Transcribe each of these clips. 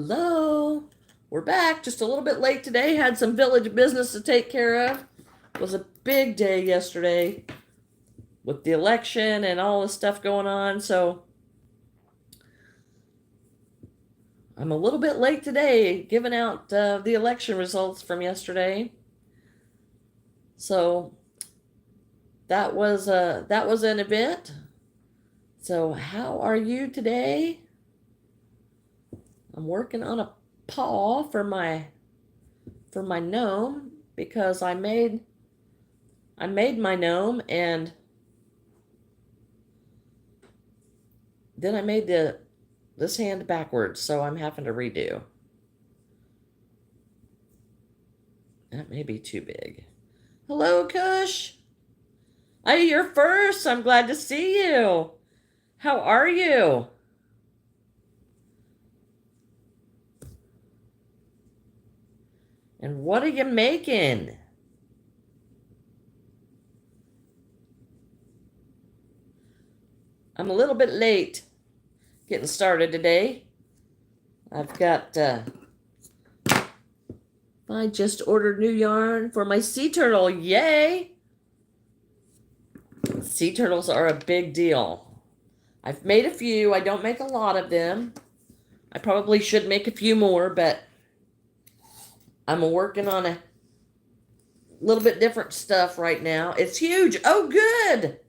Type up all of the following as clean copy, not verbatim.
Hello, we're back. Just a little bit late today. Had some village business to take care of. It was a big day yesterday with the election and all the stuff going on. So I'm a little bit late today giving out the election results from yesterday. So that was an event. So how are you today? I'm working on a paw for my gnome because I made my gnome and then I made this hand backwards, so I'm having to redo. That may be too big. Hello, Kush. Hey, you're first. I'm glad to see you. How are you? And what are you making? I'm a little bit late getting started today. I've got I just ordered new yarn for my sea turtle. Yay! Sea turtles are a big deal. I've made a few. I don't make a lot of them. I probably should make a few more, but I'm working on a little bit different stuff right now. It's huge. Oh, good.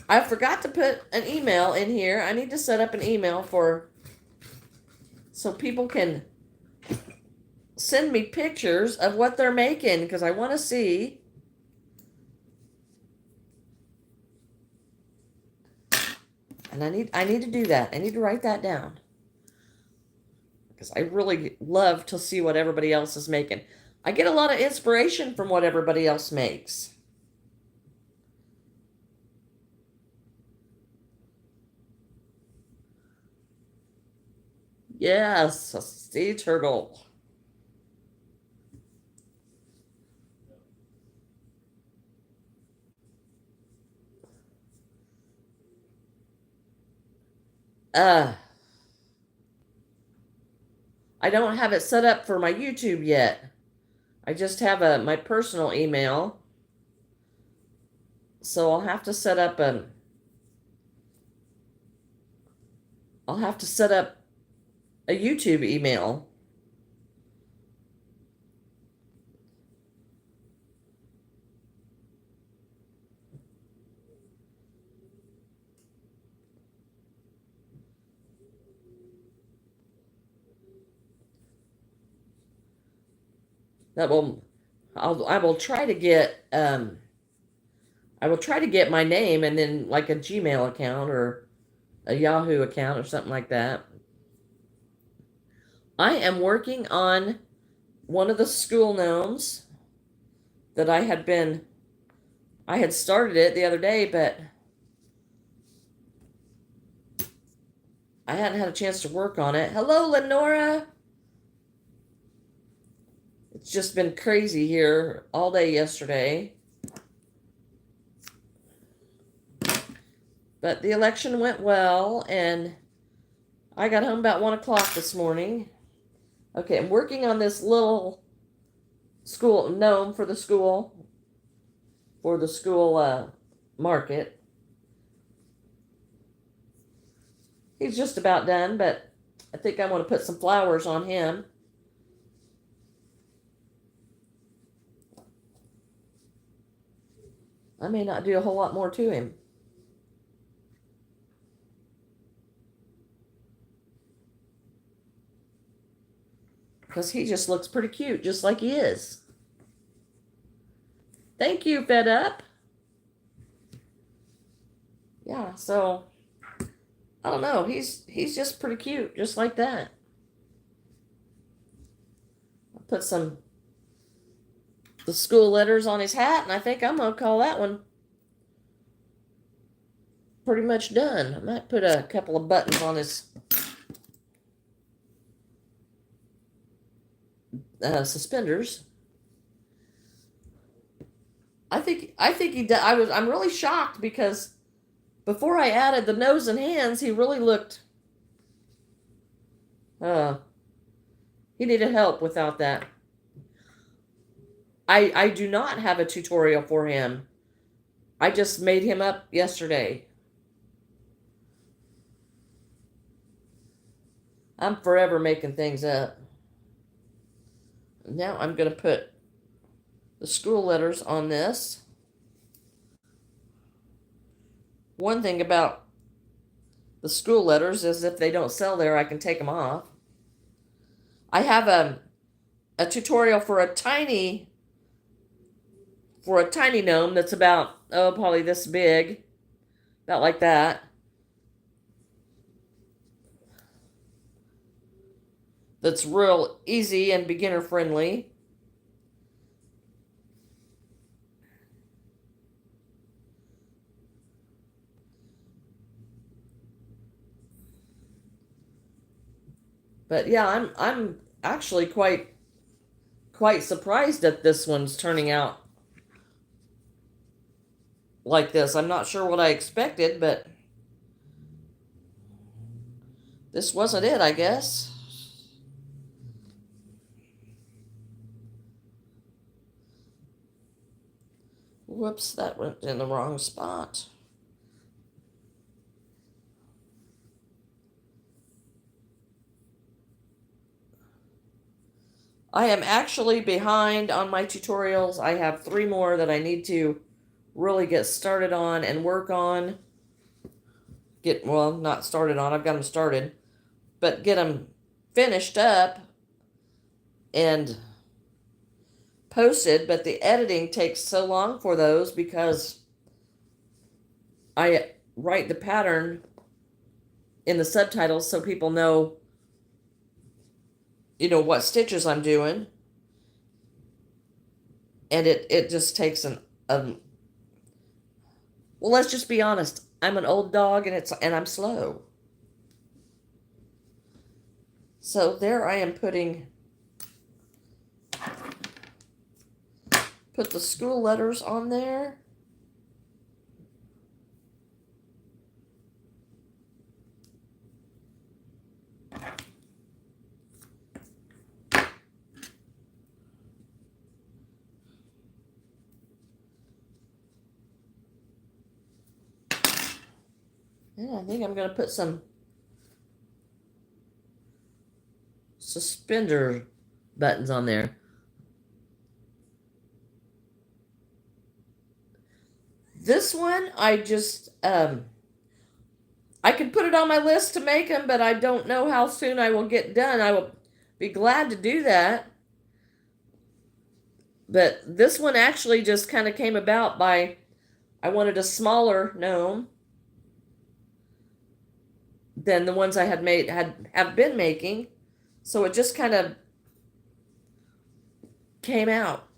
I forgot to put an email in here. I need to set up an email so people can send me pictures of what they're making because I want to see. And I need to do that. I need to write that down because I really love to see what everybody else is making. I get a lot of inspiration from what everybody else makes. Yes, a sea turtle. Uh, I don't have it set up for my YouTube yet. I just have my personal email. So I'll have to set up a YouTube email. That will I will try to get my name and then like a Gmail account or a Yahoo account or something like that. I am working on one of the school gnomes that I had started it the other day, but I hadn't had a chance to work on it. Hello, Lenora. It's just been crazy here all day yesterday. But the election went well, and I got home about 1 o'clock this morning. Okay, I'm working on this little school gnome for the school market. He's just about done, but I think I want to put some flowers on him. I may not do a whole lot more to him. Because he just looks pretty cute, just like he is. Thank you, Fed Up. Yeah, so I don't know. He's just pretty cute, just like that. I put the school letters on his hat, and I think I'm gonna call that one pretty much done. I might put a couple of buttons on his suspenders. I think he did. I'm really shocked because before I added the nose and hands, he really looked Uh, he needed help without that. I do not have a tutorial for him. I just made him up yesterday. I'm forever making things up. Now I'm going to put the school letters on this. One thing about the school letters is if they don't sell there, I can take them off. I have a tutorial for a tiny gnome that's about, oh, probably this big, about like that. That's real easy and beginner friendly. But yeah, I'm actually quite surprised that this one's turning out like this. I'm not sure what I expected, but this wasn't it, I guess. Whoops, that went in the wrong spot. I am actually behind on my tutorials. I have 3 more that I need to really get started on and work on. Well, not started on, I've got them started, but get them finished up and posted. But the editing takes so long for those because I write the pattern in the subtitles so people know, what stitches I'm doing. And it just takes well, let's just be honest. I'm an old dog and I'm slow. So there I am put the school letters on there. And I think I'm going to put some suspender buttons on there. This one, I just, I could put it on my list to make them, but I don't know how soon I will get done. I will be glad to do that. But this one actually just kind of came about by, I wanted a smaller gnome than the ones I have been making. So it just kind of came out.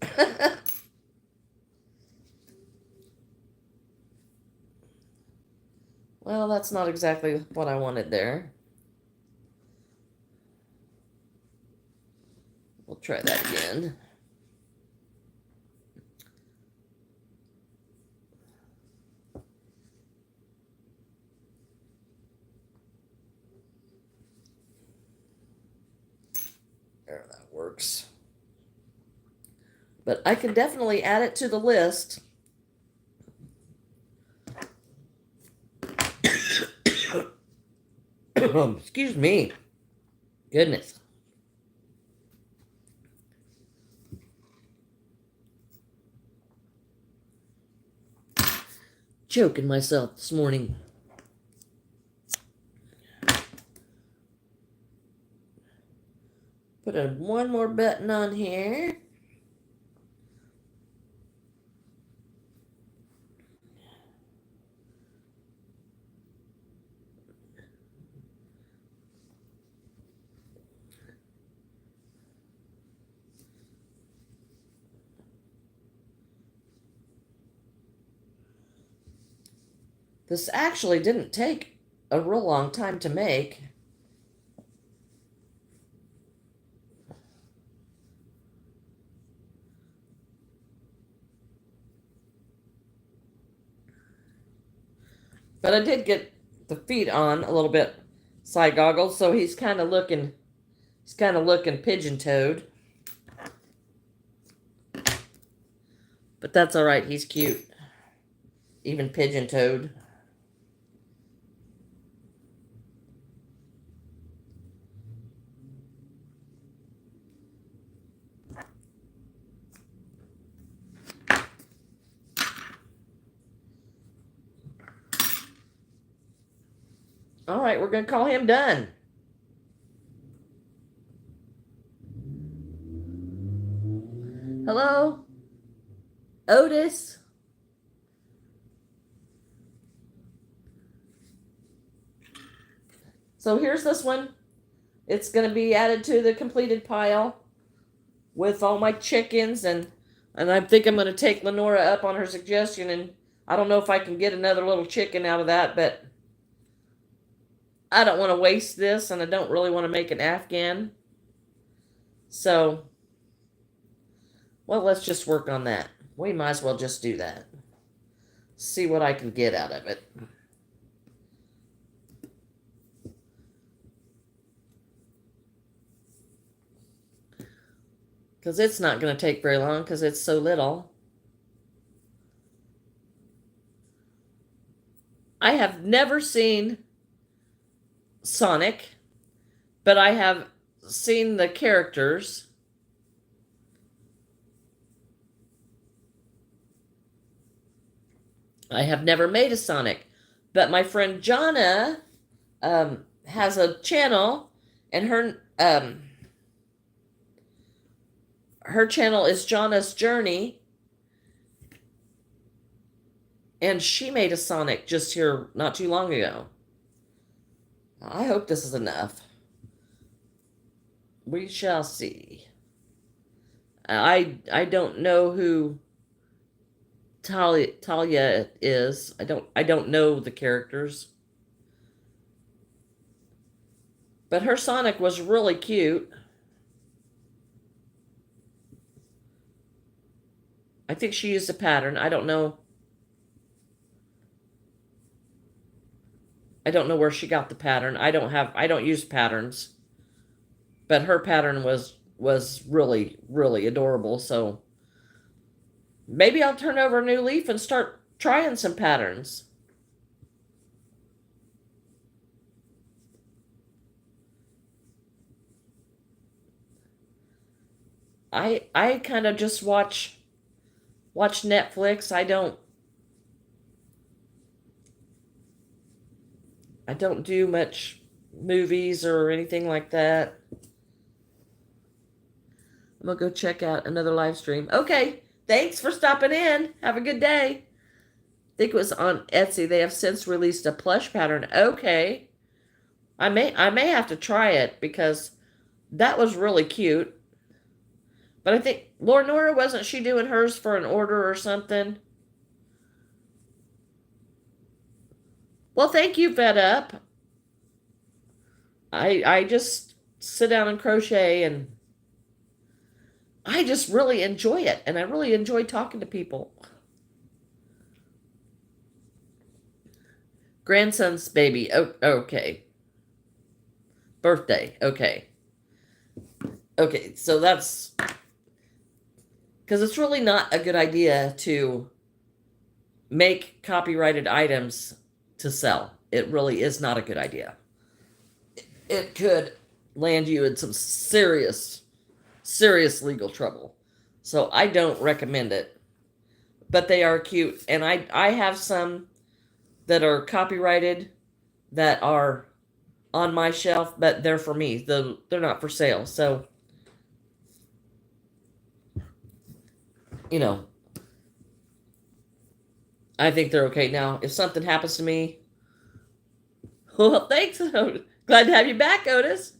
Well, that's not exactly what I wanted there. We'll try that again. There, that works. But I can definitely add it to the list. Excuse me. Goodness. Choking myself this morning. Put one more button on here. This actually didn't take a real long time to make. But I did get the feet on a little bit, side goggles, so he's kind of looking He's kind of looking pigeon-toed. But that's all right. He's cute. Even pigeon-toed. All right, we're going to call him done. Hello? Otis? So here's this one. It's going to be added to the completed pile with all my chickens, and I think I'm going to take Lenora up on her suggestion, and I don't know if I can get another little chicken out of that, but I don't want to waste this, and I don't really want to make an Afghan. So, well, let's just work on that. We might as well just do that. See what I can get out of it. Because it's not going to take very long because it's so little. I have never seen Sonic, but I have seen the characters. I have never made a Sonic, but my friend Jonna has a channel, and her channel is Jonna's Journey, and she made a Sonic just here not too long ago. I hope this is enough. We shall see. I don't know who Talia is. I don't know the characters. But her Sonic was really cute. I think she used a pattern. I don't know. I don't know where she got the pattern. I don't use patterns. But her pattern was really, really adorable. So maybe I'll turn over a new leaf and start trying some patterns. I kind of just watch Netflix. I don't do much movies or anything like that. I'm gonna go check out another live stream. Okay, thanks for stopping in. Have a good day. I think it was on Etsy. They have since released a plush pattern. Okay, I may have to try it because that was really cute. But I think Nora, wasn't she doing hers for an order or something? Well, thank you, Fed Up. I just sit down and crochet, and I just really enjoy it, and I really enjoy talking to people. Grandson's baby. Oh, okay. Birthday. Okay. Okay, so that's because it's really not a good idea to make copyrighted items to sell. It really is not a good idea. It could land you in some serious legal trouble. So I don't recommend it. But they are cute. And I have some that are copyrighted that are on my shelf, but they're for me. They're not for sale. So, I think they're okay. Now, if something happens to me, well, thanks. Glad to have you back, Otis.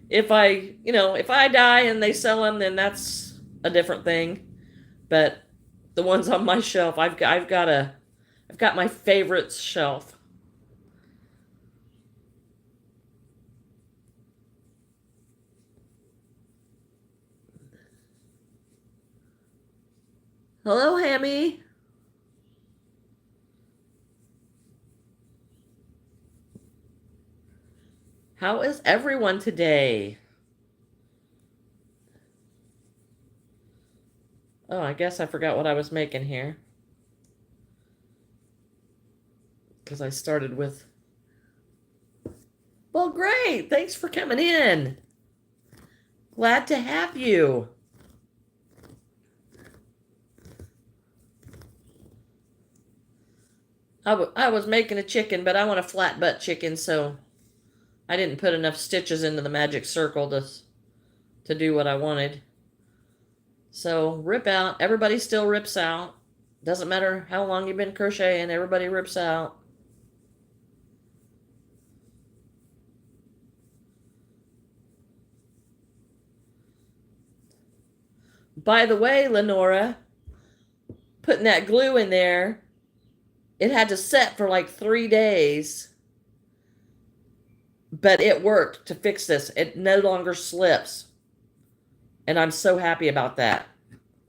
If I die and they sell them, then that's a different thing. But the ones on my shelf, I've got my favorites shelf. Hello, Hammy. How is everyone today? Oh, I guess I forgot what I was making here. Because I started with... Well, great. Thanks for coming in. Glad to have you. I was making a chicken, but I want a flat butt chicken, so I didn't put enough stitches into the magic circle to do what I wanted. So rip out. Everybody still rips out. Doesn't matter how long you've been crocheting, everybody rips out. By the way, Lenora, putting that glue in there, it had to set for like 3 days, but it worked to fix this. It no longer slips. And I'm so happy about that.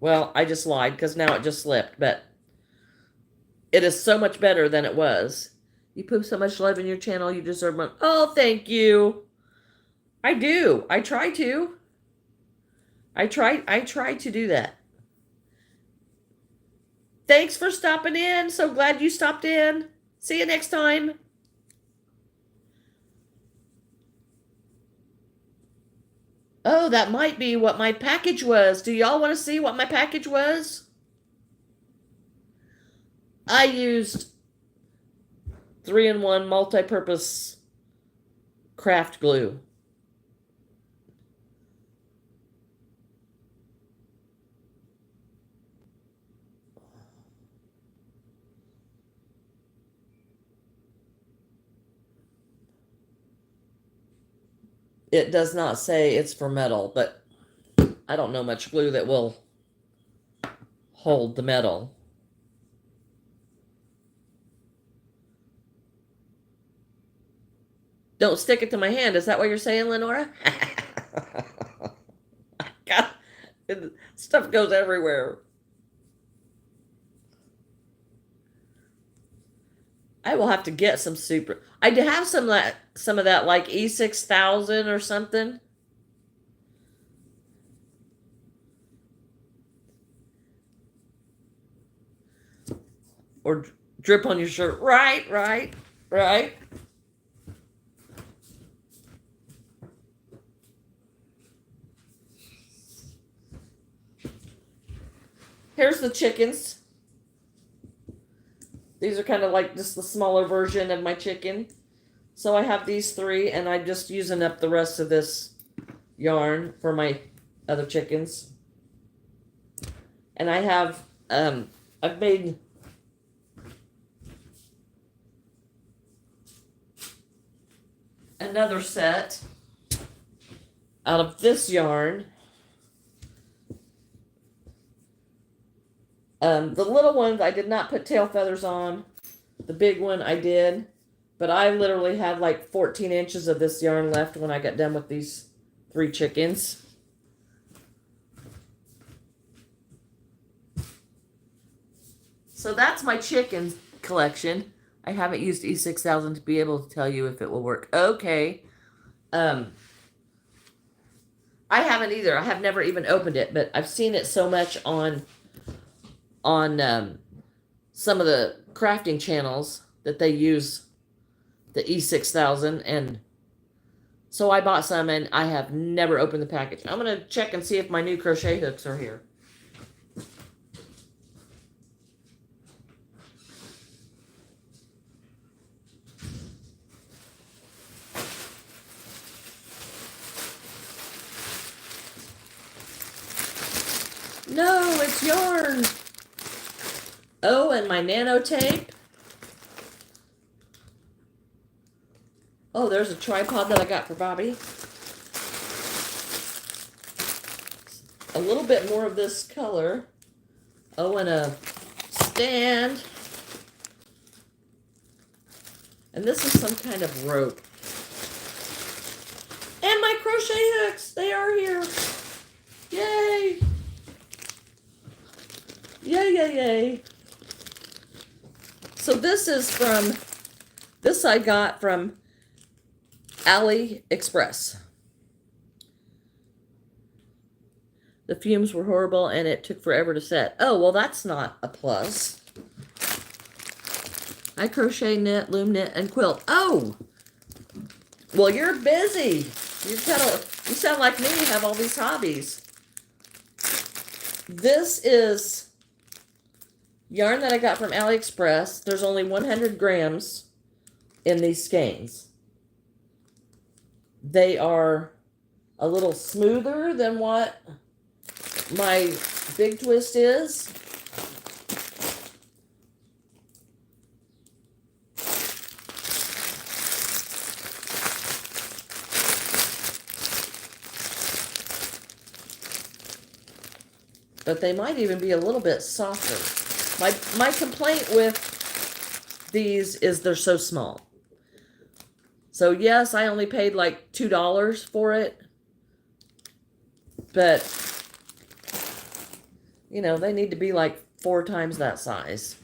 Well, I just lied because now it just slipped, but it is so much better than it was. You put so much love in your channel, you deserve one. Oh, thank you. I do. I try to. I try to do that. Thanks for stopping in. So glad you stopped in. See you next time. Oh, that might be what my package was. Do y'all want to see what my package was? I used 3-in-1 multi-purpose craft glue. It does not say it's for metal, but I don't know much glue that will hold the metal. Don't stick it to my hand. Is that what you're saying, Lenora? God, stuff goes everywhere. I will have to get some super. I do have some of that like E6000 or something. Or drip on your shirt. Right. Here's the chickens. These are kind of like just the smaller version of my chicken. So I have these 3, and I'm just using up the rest of this yarn for my other chickens. And I have, I've made another set out of this yarn. The little ones I did not put tail feathers on. The big one I did. But I literally had like 14 inches of this yarn left when I got done with these 3 chickens. So that's my chicken collection. I haven't used E6000 to be able to tell you if it will work. Okay. I haven't either. I have never even opened it, but I've seen it so much on some of the crafting channels that they use the E6000, and so I bought some, and I have never opened the package. I'm going to check and see if my new crochet hooks are here. No, it's yarn. Oh, and my nano tape. Oh, there's a tripod that I got for Bobby. A little bit more of this color. Oh, and a stand. And this is some kind of rope. And my crochet hooks, they are here. Yay! Yay. So this I got from AliExpress. The fumes were horrible and it took forever to set. Oh, well, that's not a plus. I crochet, knit, loom, knit, and quilt. Oh! Well, you're busy. You sound like me, you have all these hobbies. This is yarn that I got from AliExpress. There's only 100 grams in these skeins. They are a little smoother than what my big twist is. But they might even be a little bit softer. My complaint with these is they're so small. So yes, I only paid like $2 for it. But, you know, they need to be like 4 times that size.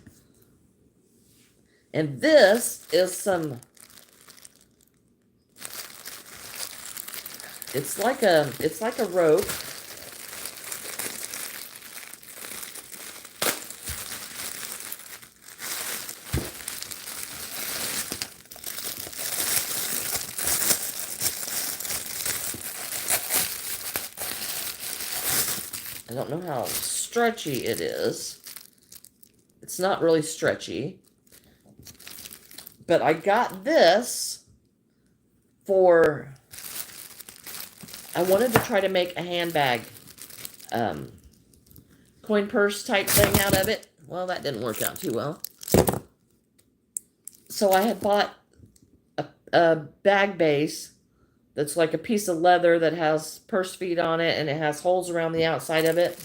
And this is some, it's like a rope. I don't know how stretchy it is. It's not really stretchy. But I got this for, I wanted to try to make a handbag, coin purse type thing out of it. Well, that didn't work out too well. So I had bought a bag base that's like a piece of leather that has purse feet on it, and it has holes around the outside of it.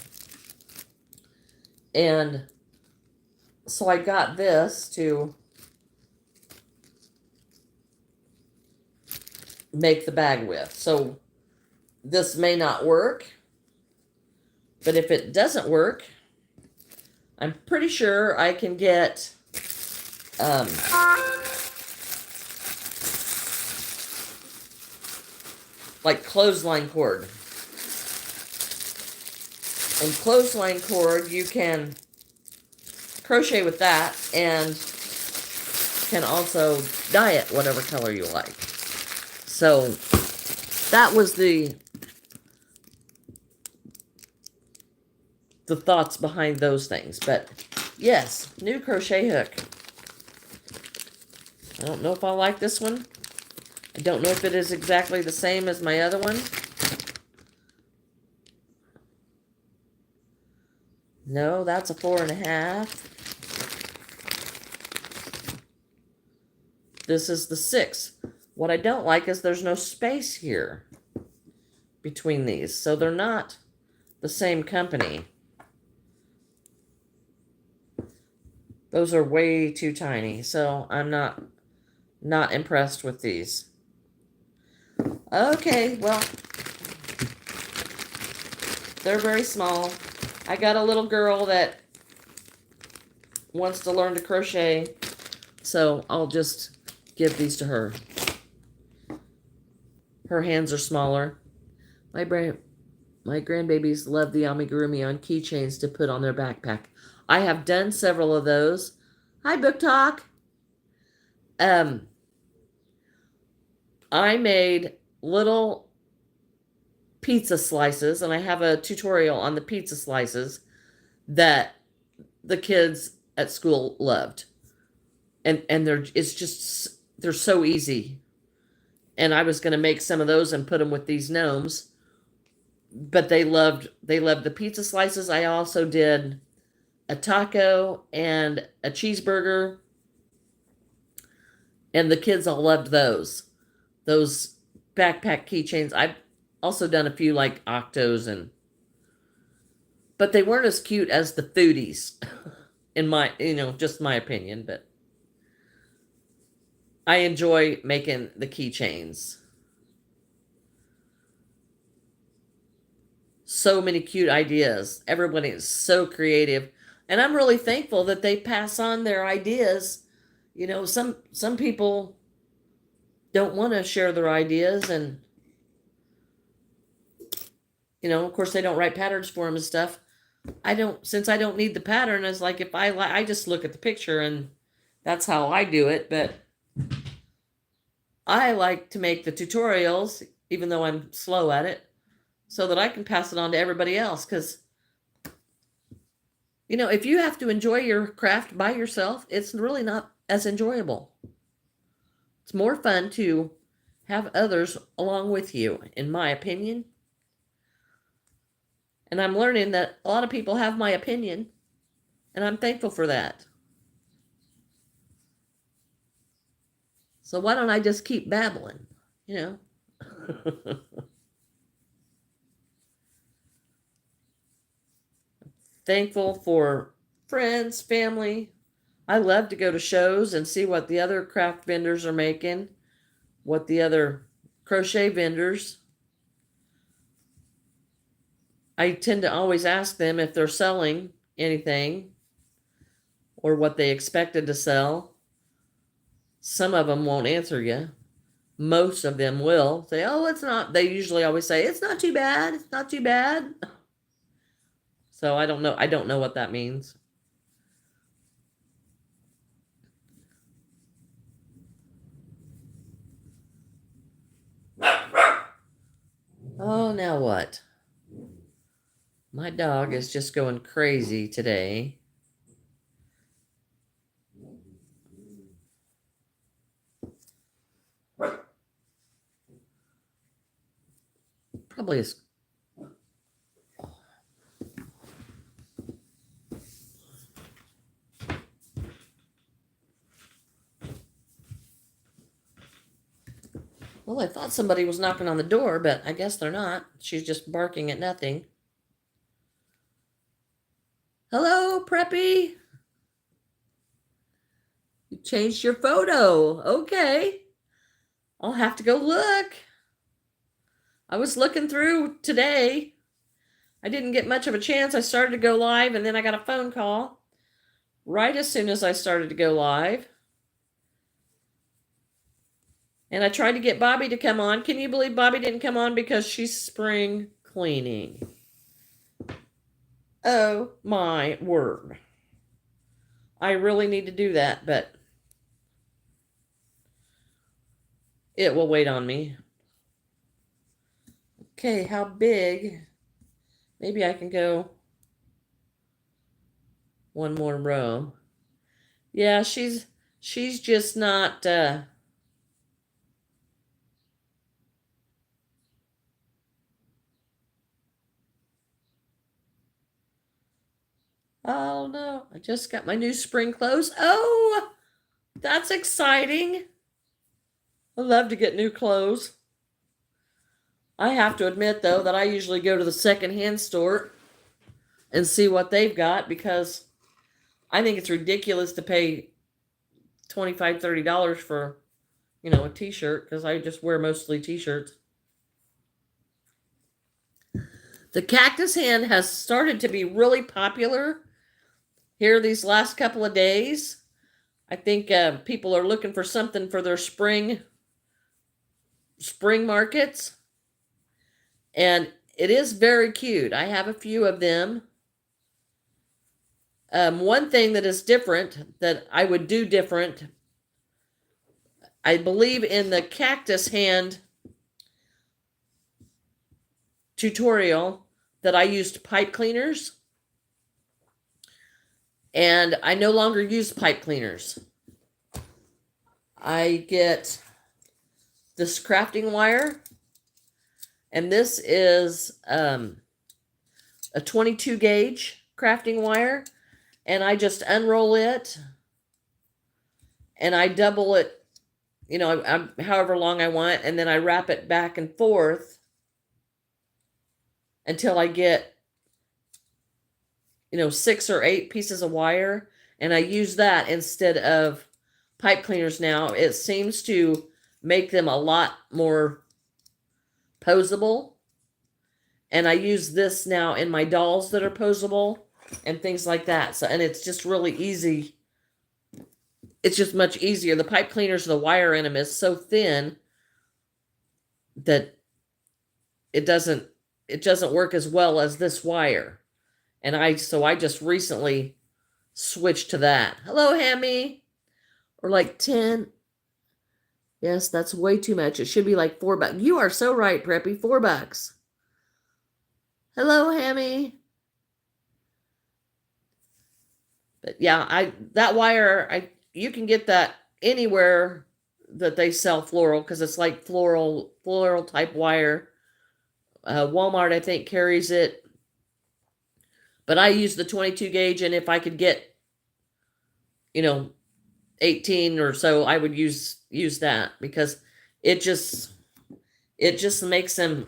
And so I got this to make the bag with. So this may not work, but if it doesn't work, I'm pretty sure I can get like clothesline cord. And clothesline cord, you can crochet with that and can also dye it whatever color you like. So that was the thoughts behind those things. But yes, new crochet hook. I don't know if I like this one. I don't know if it is exactly the same as my other one. No, that's a 4.5. This is the 6. What I don't like is there's no space here between these. So they're not the same company. Those are way too tiny. So I'm not impressed with these. Okay, well, they're very small. I got a little girl that wants to learn to crochet, so I'll just give these to her. Her hands are smaller. My grandbabies love the amigurumi on keychains to put on their backpack. I have done several of those. Hi, Book Talk. I made little pizza slices, and I have a tutorial on the pizza slices that the kids at school loved. And they're so easy. And I was going to make some of those and put them with these gnomes, but they loved the pizza slices. I also did a taco and a cheeseburger, and the kids all loved those backpack keychains. I've also done a few like octos, but they weren't as cute as the foodies in my, just my opinion. But I enjoy making the keychains. So many cute ideas. Everybody is so creative, and I'm really thankful that they pass on their ideas. Some people don't want to share their ideas, and Of course they don't write patterns for them and stuff. Since I don't need the pattern, it's like if I just look at the picture and that's how I do it. But I like to make the tutorials, even though I'm slow at it, so that I can pass it on to everybody else. Because, if you have to enjoy your craft by yourself, it's really not as enjoyable. It's more fun to have others along with you, in my opinion. And I'm learning that a lot of people have my opinion, and I'm thankful for that. So why don't I just keep babbling, Thankful for friends, family. I love to go to shows and see what the other craft vendors are making, what the other crochet vendors. I tend to always ask them if they're selling anything or what they expected to sell. Some of them won't answer you. Most of them will say, oh, it's not. They usually always say, it's not too bad. It's not too bad. So I don't know. I don't know what that means. Oh, now what? My dog is just going crazy today. Probably is. Well, I thought somebody was knocking on the door, but I guess they're not. She's just barking at nothing. Hello, Preppy. You changed your photo. Okay. I'll have to go look. I was looking through today. I didn't get much of a chance. I started to go live and then I got a phone call right as soon as I started to go live. And I tried to get Bobby to come on. Can you believe Bobby didn't come on because she's spring cleaning? Oh my word. I really need to do that, but it will wait on me. Okay, how big? Maybe I can go one more row. Yeah, she's just not oh no, I just got my new spring clothes. Oh, that's exciting. I love to get new clothes. I have to admit, though, that I usually go to the secondhand store and see what they've got because I think it's ridiculous to pay $25, $30 for, a t-shirt because I just wear mostly t-shirts. The cactus hand has started to be really popular here these last couple of days. I think people are looking for something for their spring markets. And it is very cute. I have a few of them. One thing that is different, that I would do different, I believe in the cactus hand tutorial that I used pipe cleaners. And I no longer use pipe cleaners. I get this crafting wire. And this is a 22 gauge crafting wire. And I just unroll it. And I double it, however long I want. And then I wrap it back and forth until I get, 6 or 8 pieces of wire. And I use that instead of pipe cleaners now. It seems to make them a lot more posable. And I use this now in my dolls that are posable and things like that. So, and it's just really easy. It's just much easier. The pipe cleaners, the wire in them is so thin that it it doesn't work as well as this wire. And so I just recently switched to that. Hello, Hammy. Or like 10. Yes, that's way too much. It should be like $4. You are so right, Preppy. $4. Hello, Hammy. But yeah, that wire, you can get that anywhere that they sell floral, because it's like floral type wire. Walmart, I think, carries it. But I use the 22 gauge, and if I could get, 18 or so, I would use that, because it just makes them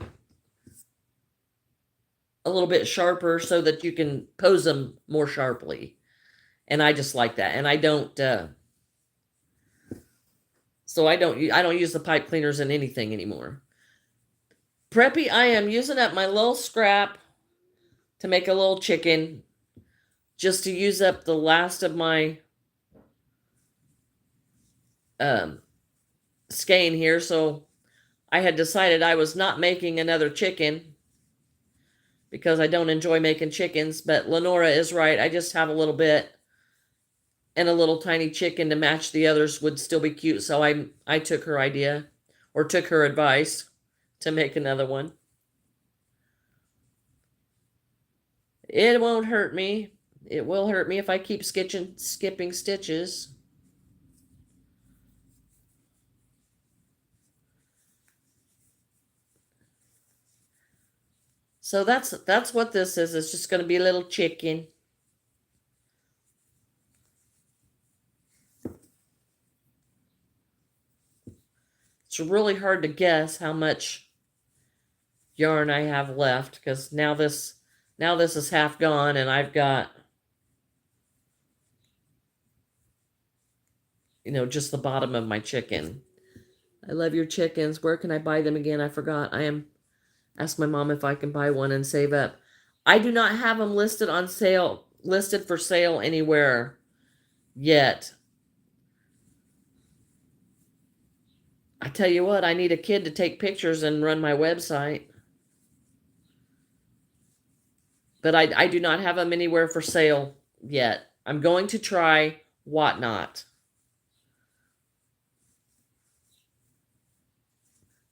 a little bit sharper so that you can pose them more sharply. And I just like that. And I don't I don't use the pipe cleaners in anything anymore. Preppy, I am using up my little scrap to make a little chicken, just to use up the last of my skein here. So I had decided I was not making another chicken, because I don't enjoy making chickens. But Lenora is right. I just have a little bit, and a little tiny chicken to match the others would still be cute. So I took her idea, or took her advice, to make another one. It won't hurt me. It will hurt me if I keep skipping stitches. So that's what this is. It's just going to be a little chicken. It's really hard to guess how much yarn I have left, because now this is half gone, and I've got, just the bottom of my chicken. I love your chickens. Where can I buy them again? I forgot. Ask my mom if I can buy one and save up. I do not have them listed for sale anywhere yet. I tell you what, I need a kid to take pictures and run my website. But I do not have them anywhere for sale yet. I'm going to try Whatnot.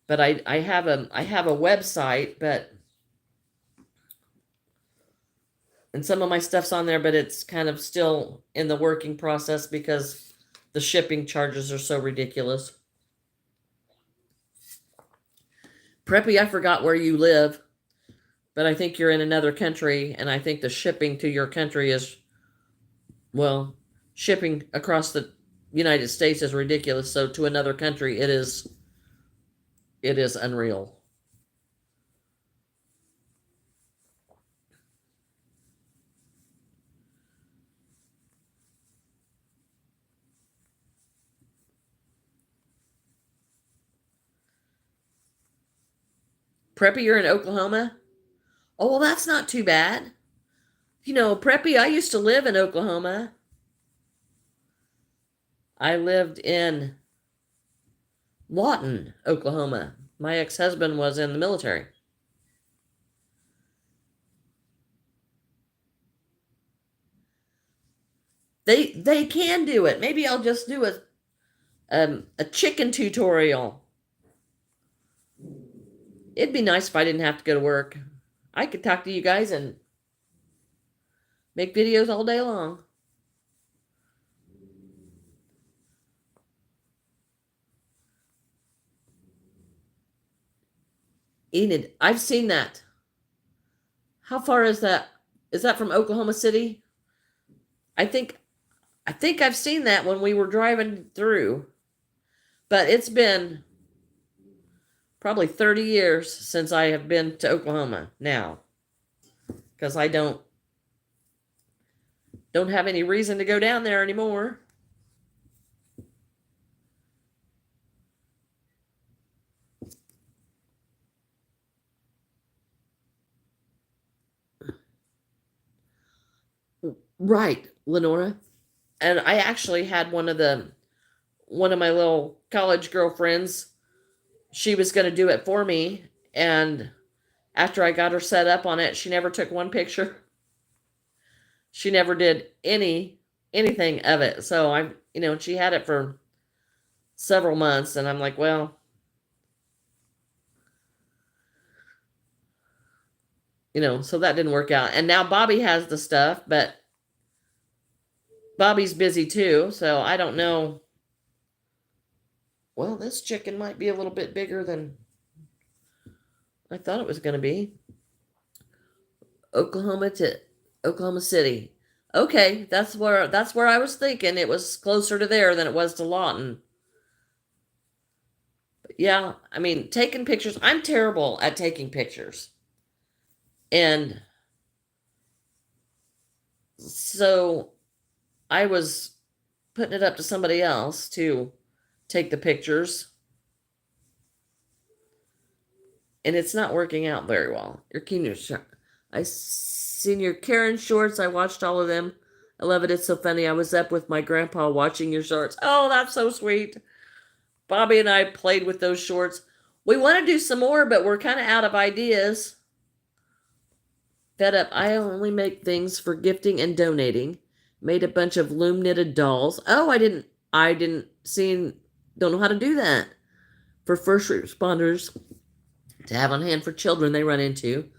But I have a website, and some of my stuff's on there, but it's kind of still in the working process, because the shipping charges are so ridiculous. Preppy, I forgot where you live, but I think you're in another country, and I think the shipping to your country is, well, shipping across the United States is ridiculous. So to another country, it is unreal. Preppy, you're in Oklahoma? Oh, well, that's not too bad. Preppy, I used to live in Oklahoma. I lived in Lawton, Oklahoma. My ex-husband was in the military. They can do it. Maybe I'll just do a chicken tutorial. It'd be nice if I didn't have to go to work. I could talk to you guys and make videos all day long. Enid, I've seen that. How far is that? Is that from Oklahoma City? I think I've seen that when we were driving through. But it's been probably 30 years since I have been to Oklahoma now, because I don't have any reason to go down there anymore. Right, Lenora. And I actually had one of my little college girlfriends. She was going to do it for me, and After I got her set up on it, she never took one picture. She never did anything of it. So she had it for several months, and I'm like, well, so that didn't work out. And now Bobby has the stuff, but Bobby's busy too, so I don't know. Well, this chicken might be a little bit bigger than I thought it was going to be. Oklahoma to Oklahoma City. Okay, that's where I was thinking. It was closer to there than it was to Lawton. But yeah, I mean, taking pictures. I'm terrible at taking pictures. And so I was putting it up to somebody else to take the pictures. And it's not working out very well. I seen your Karen shorts. I watched all of them. I love it. It's so funny. I was up with my grandpa watching your shorts. Oh, that's so sweet. Bobby and I played with those shorts. We want to do some more, but we're kind of out of ideas. Fed up. I only make things for gifting and donating. Made a bunch of loom knitted dolls. Oh, don't know how to do that. For first responders to have on hand for children they run into.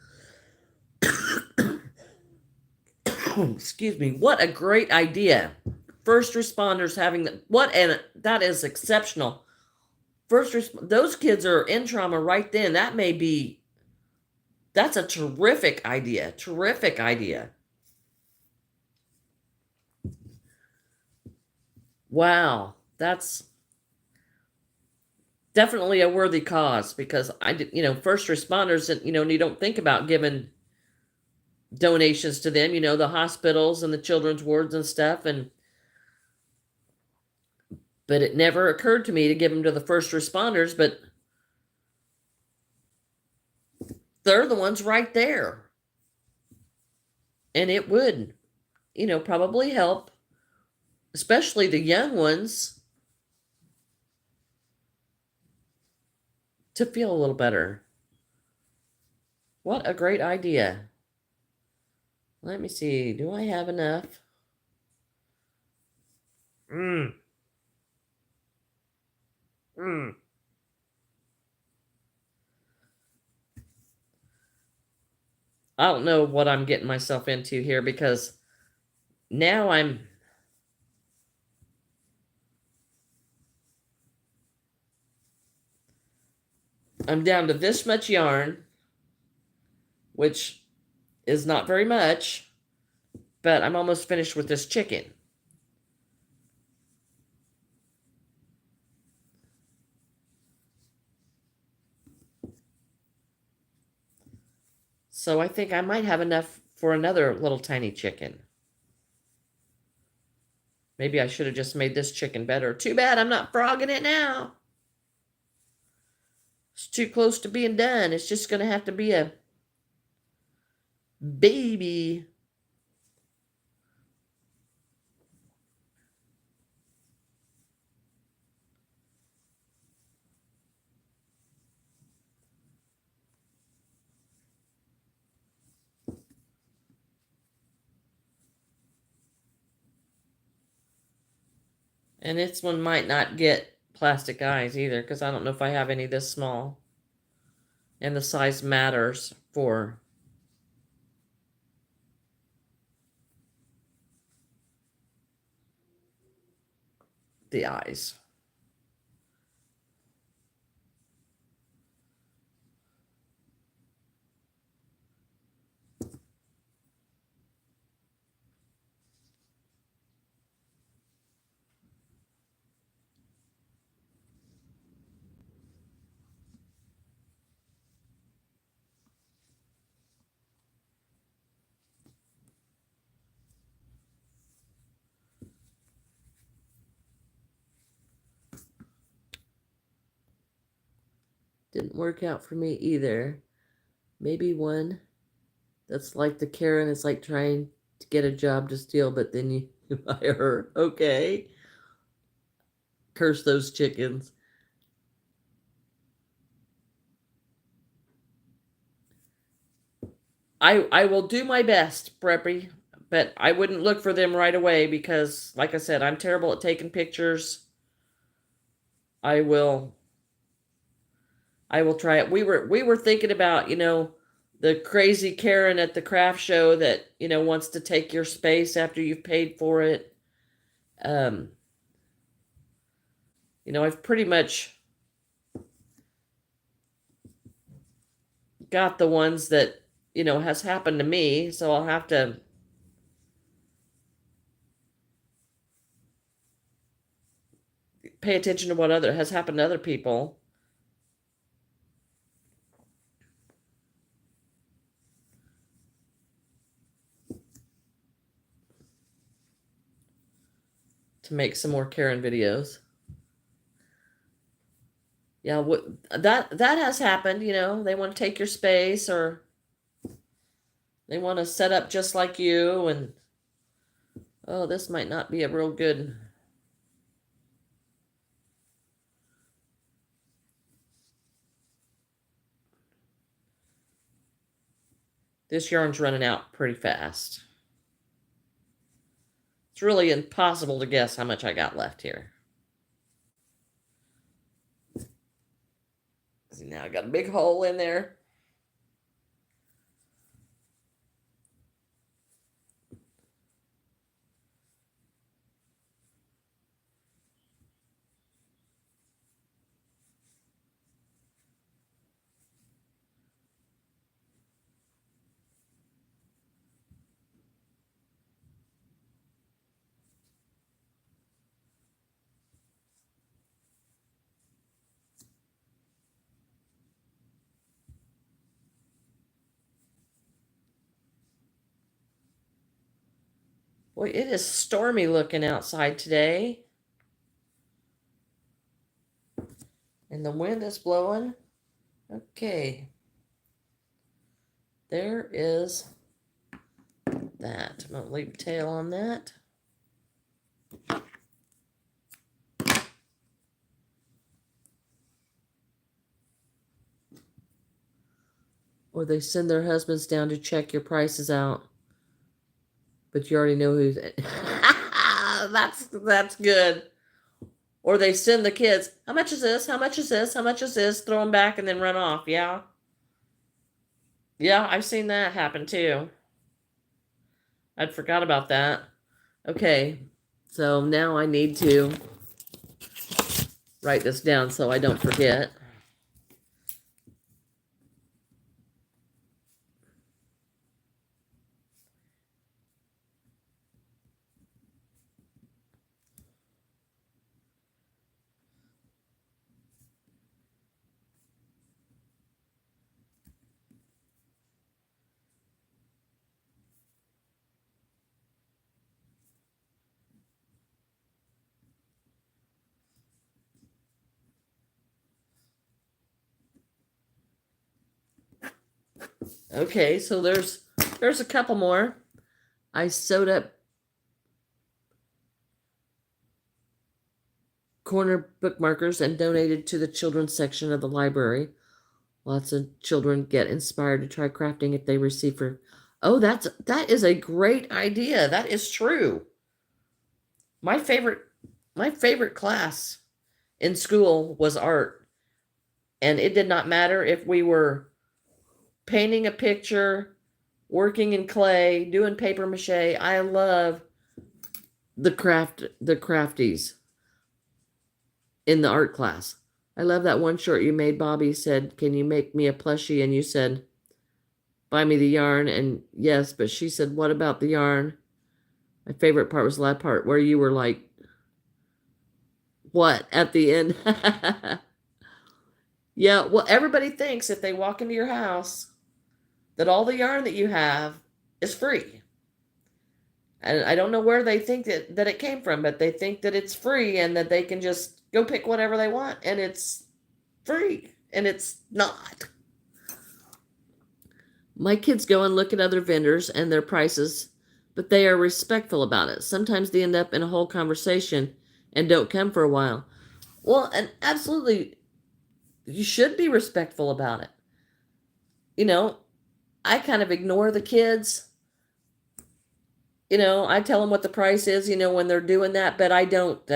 Excuse me. What a great idea. First responders having and that is exceptional. Those kids are in trauma right then. That's a terrific idea. Terrific idea. Wow. That's definitely a worthy cause, because first responders, you don't think about giving donations to them, the hospitals and the children's wards and stuff. But it never occurred to me to give them to the first responders, but they're the ones right there. And it would, probably help, especially the young ones, to feel a little better. What a great idea. Let me see. Do I have enough? I don't know what I'm getting myself into here, because now I'm down to this much yarn, which is not very much, but I'm almost finished with this chicken. So I think I might have enough for another little tiny chicken. Maybe I should have just made this chicken better. Too bad I'm not frogging it now. It's too close to being done. It's just going to have to be a baby. And this one might not get plastic eyes either, because I don't know if I have any this small. And the size matters for the eyes. Didn't work out for me either. Maybe one that's like the Karen is like trying to get a job to steal, but then you hire her. Okay. Curse those chickens. I will do my best, Preppy, but I wouldn't look for them right away because, like I said, I'm terrible at taking pictures. I will I will try it. We were thinking about, the crazy Karen at the craft show that, wants to take your space after you've paid for it. Um, I've pretty much got the ones that, has happened to me, so I'll have to pay attention to what other has happened to other people. To make some more Karen videos. Yeah, that has happened, they want to take your space or they want to set up just like you and oh, this might not be a real good. This yarn's running out pretty fast. It's really impossible to guess how much I got left here. See, now I got a big hole in there. Boy, it is stormy looking outside today. And the wind is blowing. Okay. There is that. I'm going to leave a tail on that. Or they send their husbands down to check your prices out. But you already know who's that's good. Or they send the kids, how much is this? How much is this? How much is this? Throw them back and then run off. Yeah. Yeah, I've seen that happen too. I'd forgot about that. Okay. So now I need to write this down so I don't forget. Okay, so there's a couple more. I sewed up corner bookmarkers and donated to the children's section of the library. Lots of children get inspired to try crafting if they receive for. Oh, that is a great idea. That is true. My favorite class in school was art, and it did not matter if we were painting a picture, working in clay, doing paper mache. I love the crafties in the art class. I love that one short you made. Bobby said, "Can you make me a plushie?" And you said, "Buy me the yarn." And yes, but she said, "What about the yarn?" My favorite part was the last part where you were like, "What?" at the end. Yeah, well, everybody thinks if they walk into your house that all the yarn that you have is free. And I don't know where they think that it came from, but they think that it's free and that they can just go pick whatever they want and it's free. And it's not. My kids go and look at other vendors and their prices, but they are respectful about it. Sometimes they end up in a whole conversation and don't come for a while. Well, and absolutely, you should be respectful about it. You know, I kind of ignore the kids. I tell them what the price is, when they're doing that, but I don't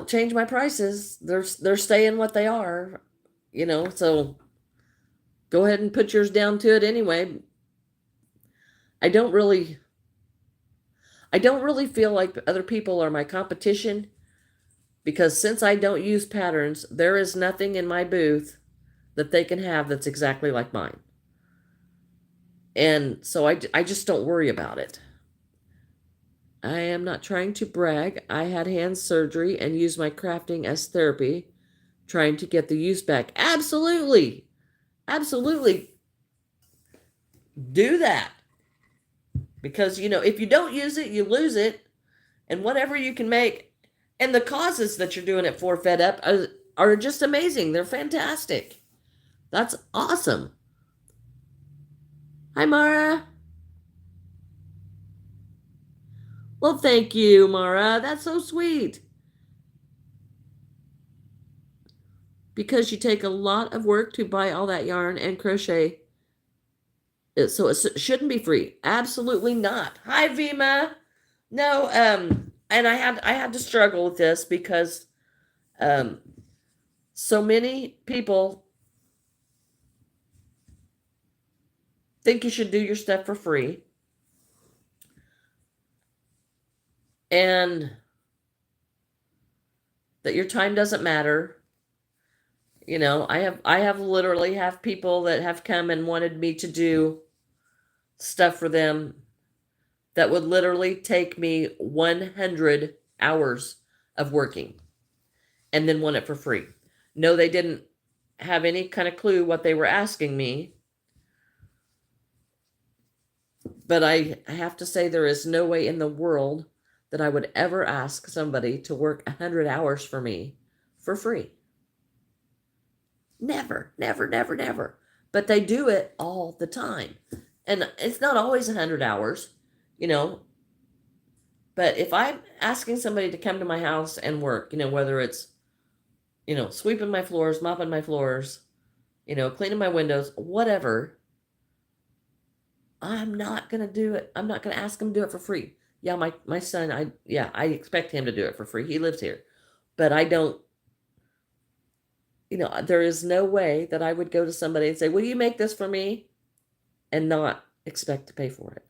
change my prices. They're staying what they are, so go ahead and put yours down to it anyway. I don't really I don't really feel like other people are my competition because since I don't use patterns, there is nothing in my booth that they can have that's exactly like mine. And so I just don't worry about it. I am not trying to brag. I had hand surgery and use my crafting as therapy, trying to get the use back. Absolutely. Absolutely. Do that. Because, if you don't use it, you lose it. And whatever you can make, and the causes that you're doing it for Fed Up are just amazing. They're fantastic. That's awesome. Hi, Mara. Well, thank you, Mara. That's so sweet. Because you take a lot of work to buy all that yarn and crochet. So it shouldn't be free. Absolutely not. Hi, Vima. No, and I had to struggle with this because so many people think you should do your stuff for free. And that your time doesn't matter. I have literally have people that have come and wanted me to do stuff for them that would literally take me 100 hours of working and then want it for free. No, they didn't have any kind of clue what they were asking me. But I have to say there is no way in the world that I would ever ask somebody to work 100 hours for me for free. Never, never, never, never. But they do it all the time. And it's not always 100 hours, But if I'm asking somebody to come to my house and work, whether it's, sweeping my floors, mopping my floors, cleaning my windows, whatever, I'm not going to do it. I'm not going to ask them to do it for free. Yeah, my son, I expect him to do it for free. He lives here. But I don't, there is no way that I would go to somebody and say, will you make this for me? And not expect to pay for it.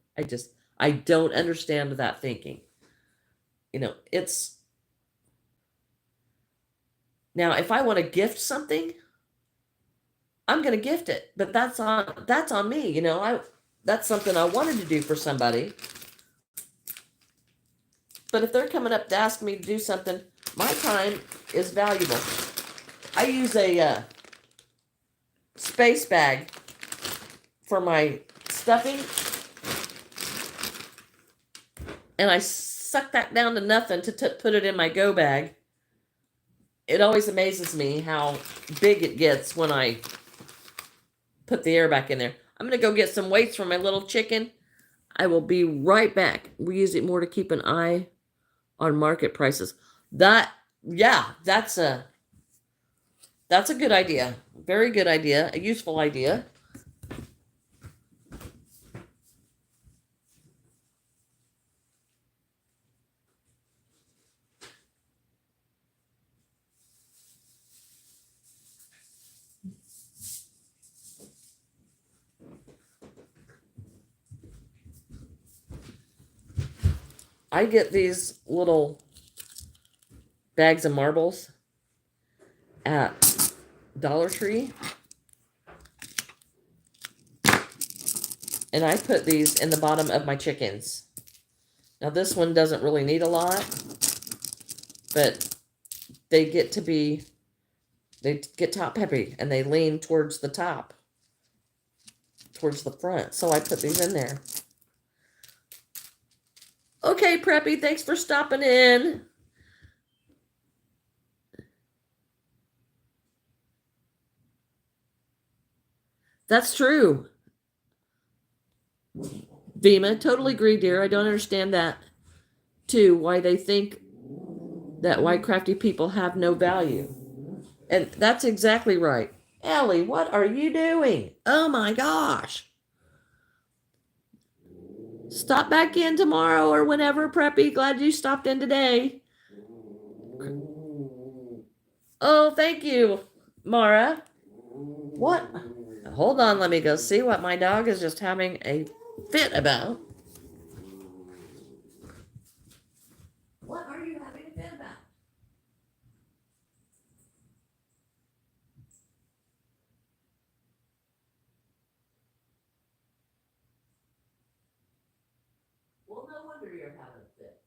I don't understand that thinking. It's, now if I want to gift something, I'm going to gift it, but that's on me. That's something I wanted to do for somebody. But if they're coming up to ask me to do something, my time is valuable. I use a space bag for my stuffing, and I suck that down to nothing to put it in my go bag. It always amazes me how big it gets when I put the air back in there. I'm going to go get some weights for my little chicken. I will be right back. We use it more to keep an eye on market prices. That's a good idea. Very good idea. A useful idea. I get these little bags of marbles at Dollar Tree. And I put these in the bottom of my chickens. Now this one doesn't really need a lot, but they get top heavy and they lean towards the top, towards the front. So I put these in there. Okay, Preppy, thanks for stopping in. That's true. Vima, totally agree, dear. I don't understand that, too, why they think that white crafty people have no value. And that's exactly right. Ellie, what are you doing? Oh my gosh. Stop back in tomorrow or whenever, Preppy. Glad you stopped in today. Oh, thank you, Mara. What? Hold on, let me go see what my dog is just having a fit about. What are you having a fit about? Well, no wonder you're having a fit.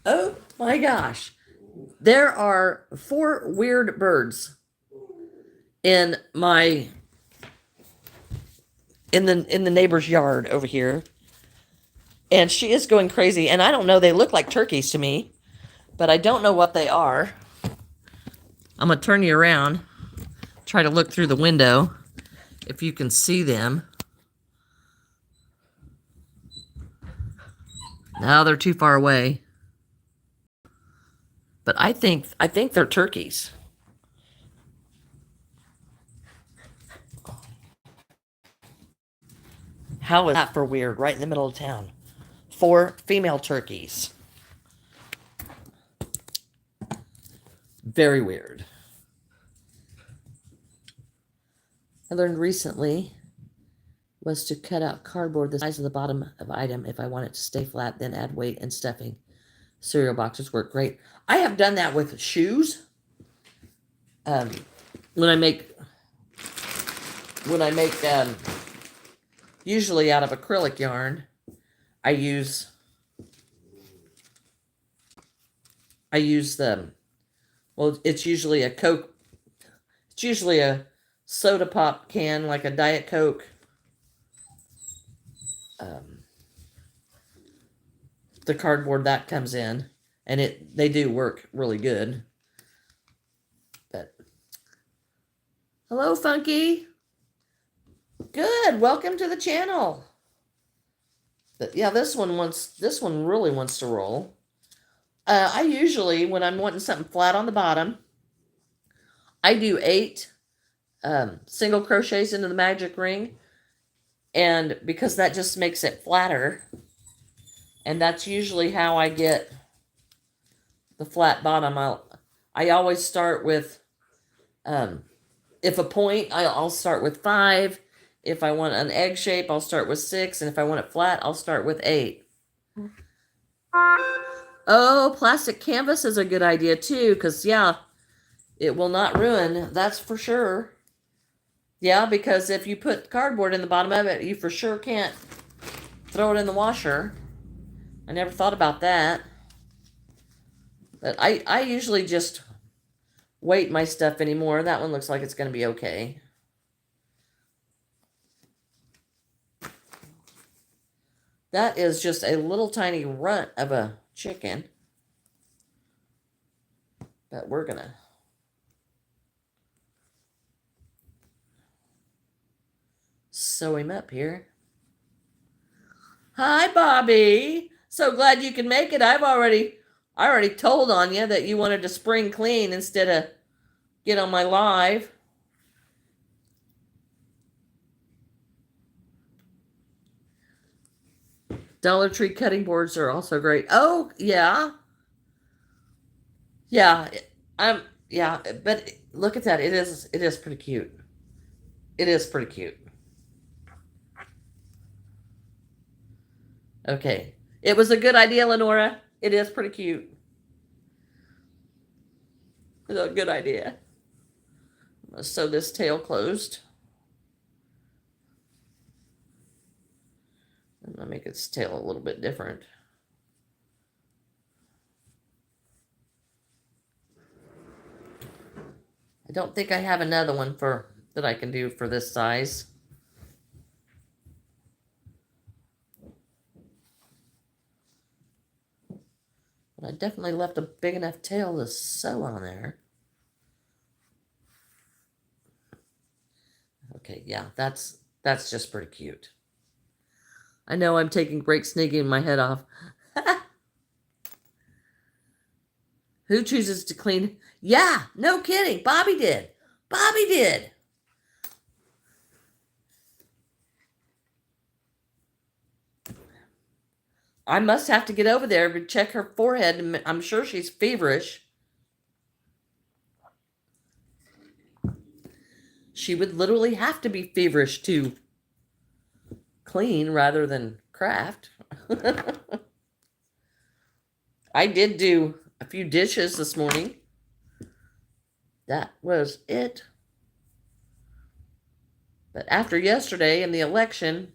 Oh my gosh. There are 4 weird birds in my in the neighbor's yard over here. And she is going crazy, and I don't know, they look like turkeys to me, but I don't know what they are. I'm going to turn you around. Try to look through the window if you can see them. No, they're too far away. But I think they're turkeys. How is that for weird? Right in the middle of town. 4 female turkeys. Very weird. I learned recently was to cut out cardboard the size of the bottom of item if I want it to stay flat, then add weight and stuffing. Cereal boxes work great. I have done that with shoes. When I make usually out of acrylic yarn, I use the, well, it's usually a Coke, it's usually a soda pop can, like a Diet Coke. The cardboard that comes in, and they do work really good. But hello, Funky. Good. Welcome to the channel. But yeah, this one really wants to roll. I usually, when I'm wanting something flat on the bottom, I do 8 single crochets into the magic ring, and because that just makes it flatter, and that's usually how I get the flat bottom. I always start with, if a point, I'll start with 5. If I want an egg shape, I'll start with 6, and if I want it flat, I'll start with 8. Oh, plastic canvas is a good idea too, because yeah, it will not ruin, that's for sure. Yeah, because if you put cardboard in the bottom of it, you for sure can't throw it in the washer. I never thought about that. But I usually just weight my stuff anymore. That one looks like it's going to be okay. That is just a little tiny runt of a chicken. But we're going to sew him up here. Hi, Bobby. So glad you can make it. I already told on you that you wanted to spring clean instead of get on my live. Dollar Tree cutting boards are also great. Oh, yeah. Yeah. Yeah, but look at that. It is pretty cute. It is pretty cute. Okay. It was a good idea, Lenora. It is pretty cute. It's a good idea. I'm going to sew this tail closed. I'm going to make its tail a little bit different. I don't think I have another one for that I can do for this size. But I definitely left a big enough tail to sew on there. Okay, yeah, that's just pretty cute. I know I'm taking breaks sneaking my head off. Who chooses to clean? Yeah, no kidding. Bobby did. Bobby did. I must have to get over there to check her forehead, and I'm sure she's feverish. She would literally have to be feverish to clean rather than craft. I did do a few dishes this morning. That was it. But after yesterday and the election,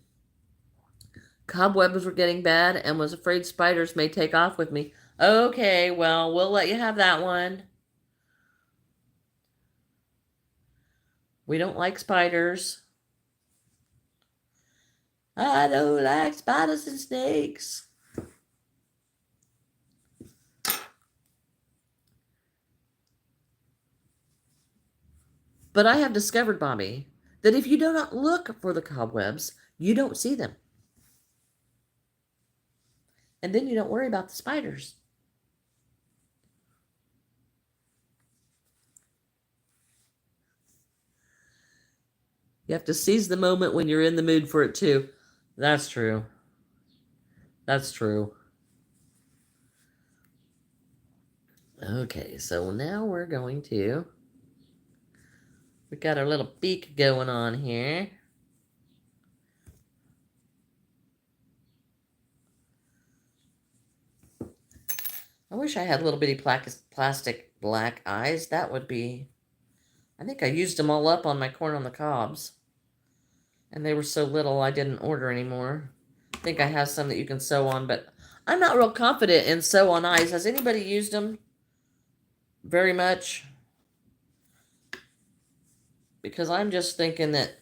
cobwebs were getting bad and was afraid spiders may take off with me. Okay, well, we'll let you have that one. We don't like spiders. I don't like spiders and snakes. But I have discovered, Bobby, that if you do not look for the cobwebs, you don't see them. And then you don't worry about the spiders. You have to seize the moment when you're in the mood for it too. That's true. That's true. Okay, so now we're going to... We got our little beak going on here. I wish I had little bitty plastic black eyes. That would be... I think I used them all up on my corn on the cobs. And they were so little I didn't order anymore. I think I have some that you can sew on, but I'm not real confident in sew on eyes. Has anybody used them very much? Because I'm just thinking that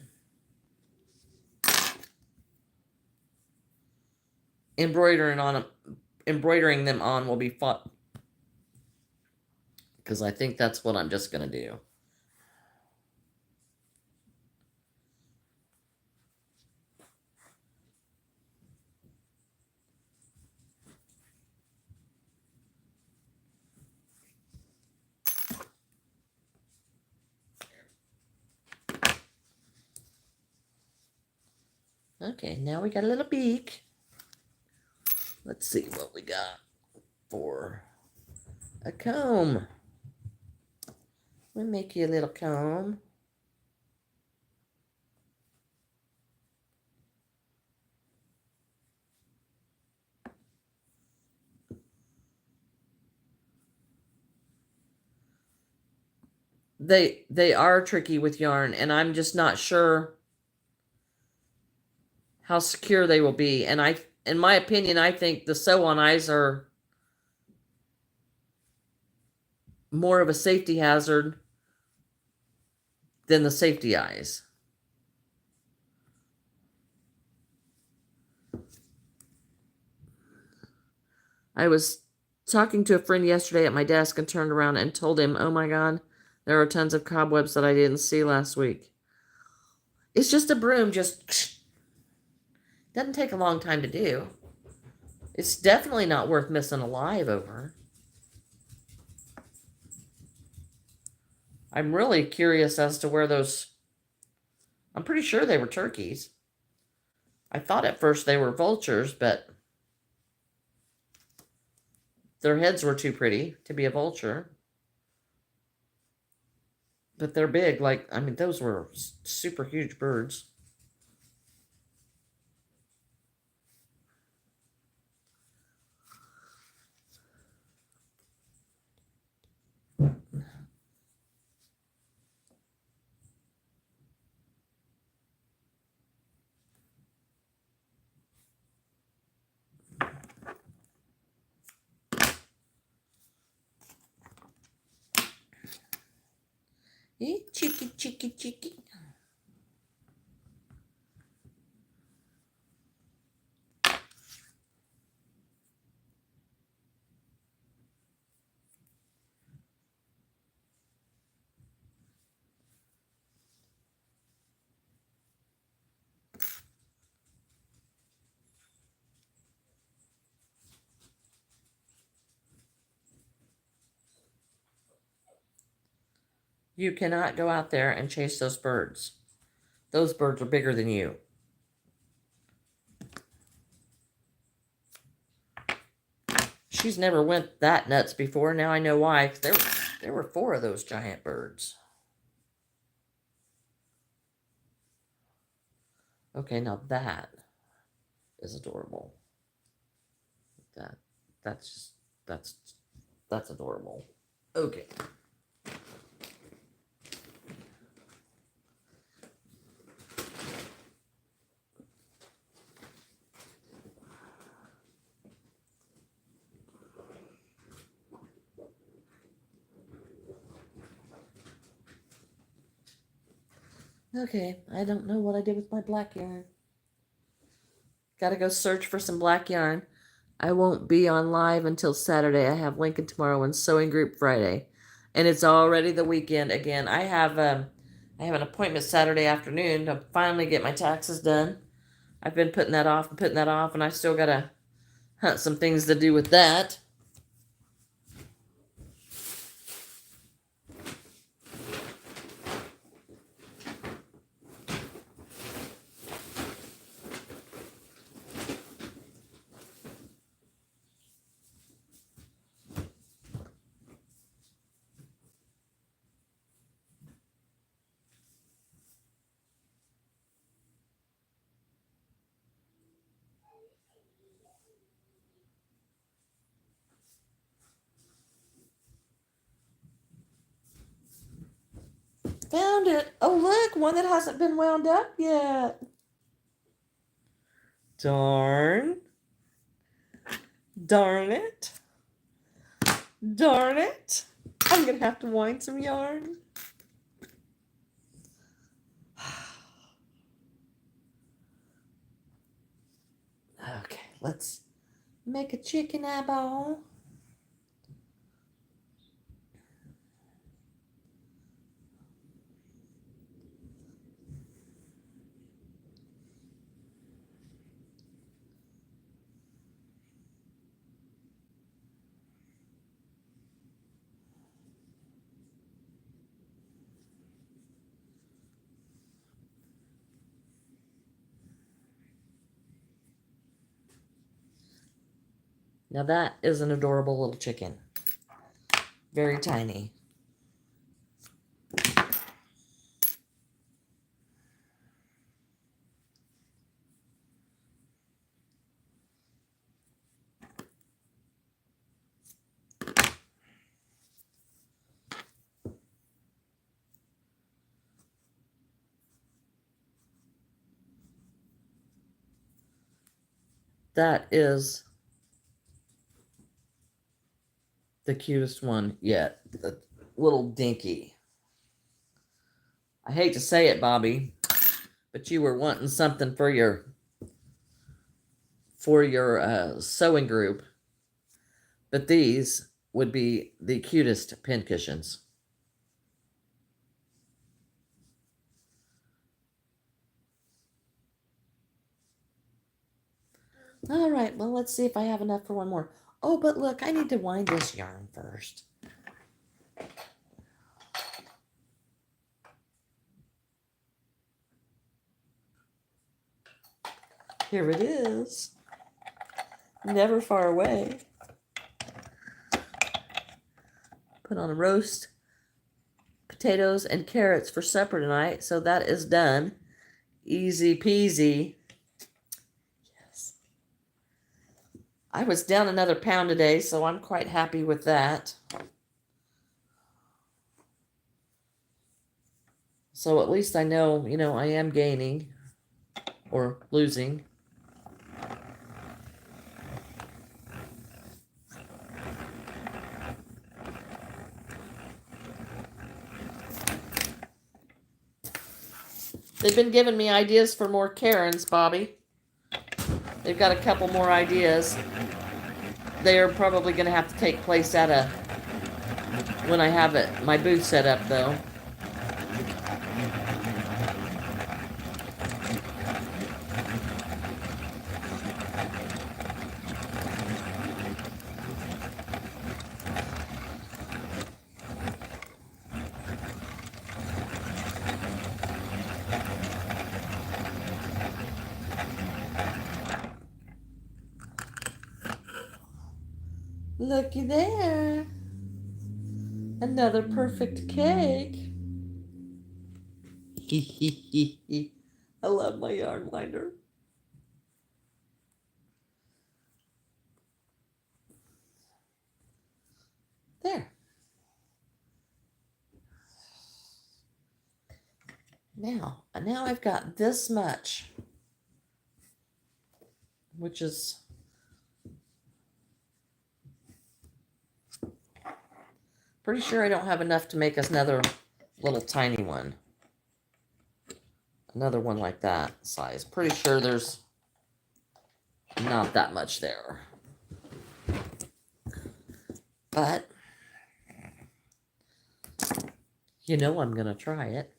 embroidering them on will be fun. Because I think that's what I'm just going to do. Okay, now we got a little beak. Let's see what we got for a comb. We'll make you a little comb. They are tricky with yarn, and I'm just not sure how secure they will be. And in my opinion, I think the sew-on eyes are more of a safety hazard than the safety eyes. I was talking to a friend yesterday at my desk and turned around and told him, oh my God, there are tons of cobwebs that I didn't see last week. It's just a broom, just doesn't take a long time to do. It's definitely not worth missing alive over. I'm really curious as to where those... I'm pretty sure they were turkeys. I thought at first they were vultures, but their heads were too pretty to be a vulture. But they're big. Like, I mean, those were super huge birds. Cheeky, cheeky, cheeky. You cannot go out there and chase those birds. Those birds are bigger than you. She's never went that nuts before. Now I know why. There were 4 of those giant birds. Okay, now that is adorable. That's adorable. Okay. Okay, I don't know what I did with my black yarn. Gotta go search for some black yarn. I won't be on live until Saturday. I have Lincoln tomorrow and sewing group Friday. And it's already the weekend again. I have an appointment Saturday afternoon to finally get my taxes done. I've been putting that off, and I still gotta hunt some things to do with that. Found it. Oh, look, one that hasn't been wound up yet. Darn. Darn it. Darn it. I'm going to have to wind some yarn. Okay, let's make a chicken eyeball. Now that is an adorable little chicken. Very tiny. That is the cutest one yet. The little dinky. I hate to say it, Bobby, but you were wanting something for your sewing group. But these would be the cutest pin cushions. All right, well, let's see if I have enough for one more. Oh, but look, I need to wind this yarn first. Here it is. Never far away. Put on a roast potatoes and carrots for supper tonight, so that is done. Easy peasy. Yes. I was down another pound today, so I'm quite happy with that. So at least I know, I am gaining or losing. They've been giving me ideas for more Karens, Bobby. They've got a couple more ideas. They are probably going to have to take place at when I have my booth set up, though. Looky there. Another perfect cake. I love my yarn winder. There. Now I've got this much, which is pretty sure I don't have enough to make us another little tiny one. Another one like that size. Pretty sure there's not that much there. But you know I'm going to try it.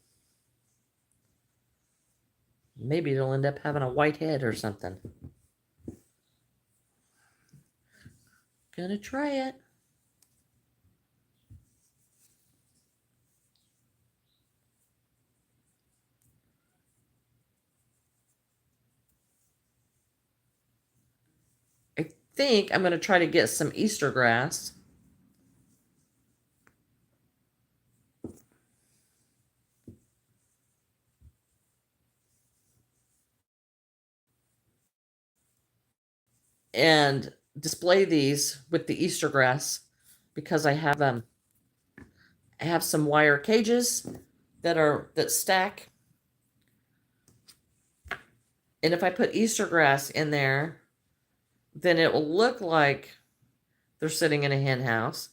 Maybe it'll end up having a white head or something. Gonna try it. I think I'm going to try to get some Easter grass. And display these with the Easter grass because I have some wire cages that stack. And if I put Easter grass in there, then it will look like they're sitting in a hen house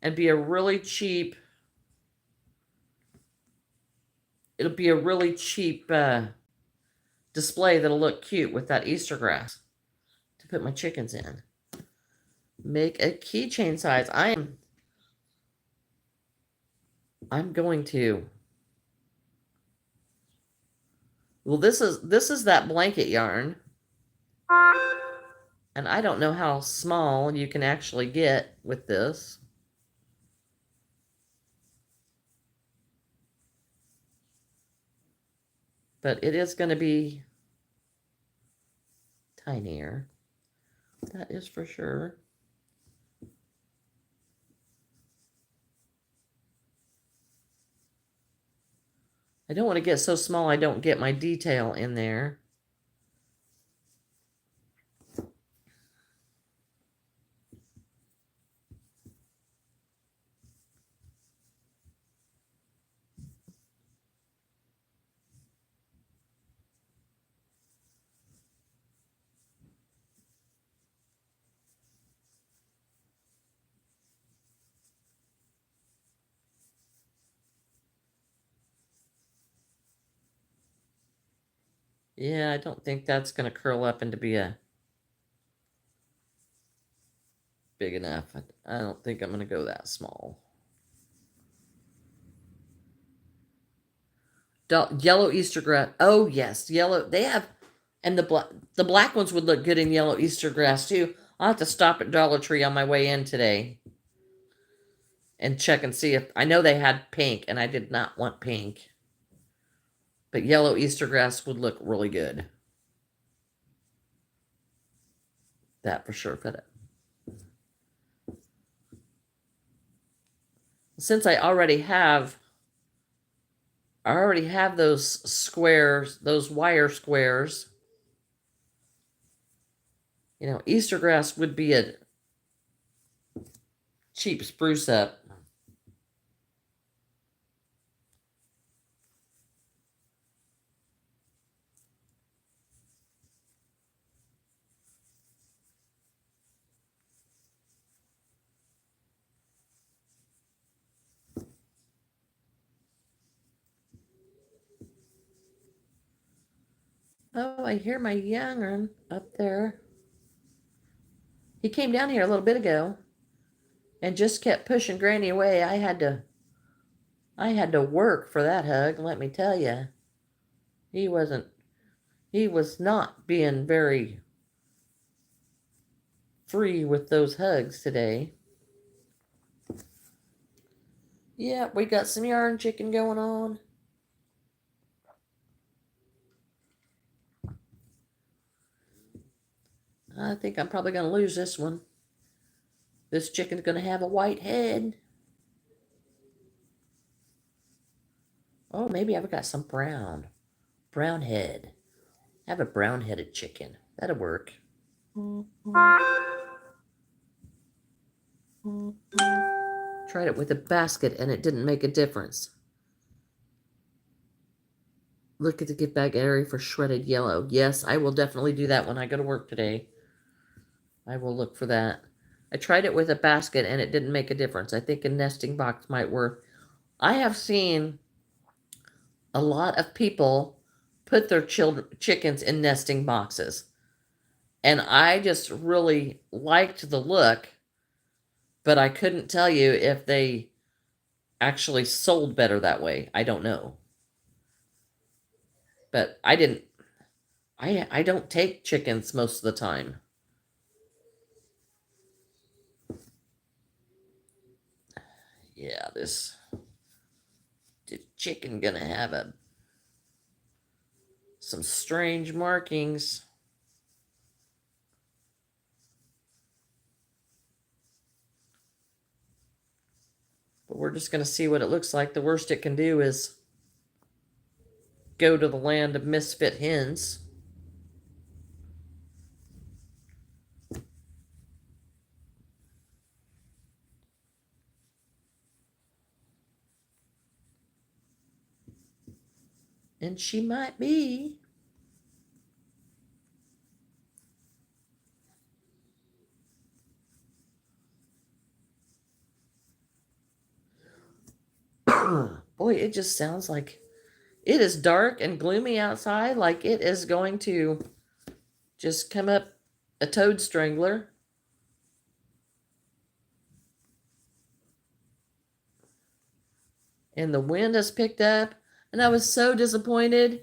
and be a really cheap, it'll be a really cheap display that'll look cute with that Easter grass to put my chickens in. Make a keychain size. I'm going to. Well, this is that blanket yarn. And I don't know how small you can actually get with this. But it is going to be tinier. That is for sure. I don't want to get so small I don't get my detail in there. Yeah, I don't think that's going to curl up into be a big enough. I don't think I'm going to go that small. Yellow Easter grass. Oh yes, yellow. They have, and the black ones would look good in yellow Easter grass too. I'll have to stop at Dollar Tree on my way in today and check and see if I know they had pink, and I did not want pink. But yellow Easter grass would look really good. That for sure fit it. Since I already have those squares, those wire squares. You know, Easter grass would be a cheap spruce up. Oh, I hear my young one up there. He came down here a little bit ago and just kept pushing Granny away. I had to work for that hug, let me tell you. He was not being very free with those hugs today. Yeah, we got some yarn chicken going on. I think I'm probably going to lose this one. This chicken's going to have a white head. Oh, maybe I've got some brown. Brown head. Have a brown-headed chicken. That'll work. Tried it with a basket and it didn't make a difference. Look at the gift bag area for shredded yellow. Yes, I will definitely do that when I go to work today. I will look for that. I tried it with a basket and it didn't make a difference. I think a nesting box might work. I have seen a lot of people put their chickens in nesting boxes. And I just really liked the look, but I couldn't tell you if they actually sold better that way. I don't know. But I don't take chickens most of the time. Yeah, this chicken gonna have some strange markings. But we're just gonna see what it looks like. The worst it can do is go to the land of misfit hens. And she might be. Boy, it just sounds like it is dark and gloomy outside, like it is going to just come up a toad strangler. And the wind has picked up, and I was so disappointed.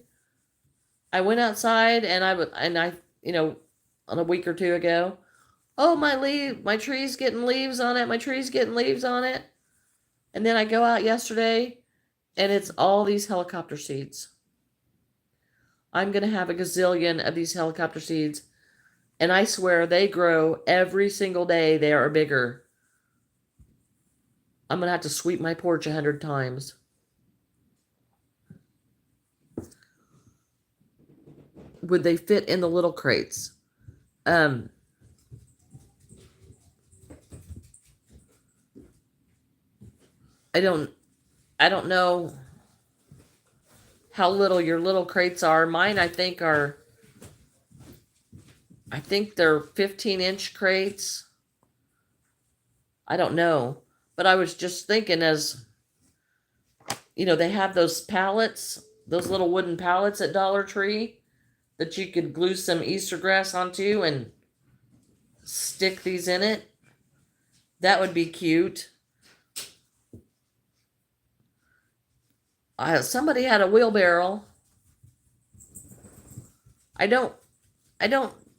I went outside and I on a week or two ago, oh, my tree's getting leaves on it, my tree's getting leaves on it. And then I go out yesterday and it's all these helicopter seeds. I'm going to have a gazillion of these helicopter seeds, and I swear they grow every single day. They are bigger. I'm going to have to sweep my porch 100 times. Would they fit in the little crates? I don't know how little your little crates are. Mine, I think they're 15-inch crates. I don't know. But I was just thinking, as they have those pallets, those little wooden pallets at Dollar Tree that you could glue some Easter grass onto and stick these in it. That would be cute. Somebody had a wheelbarrow. I don't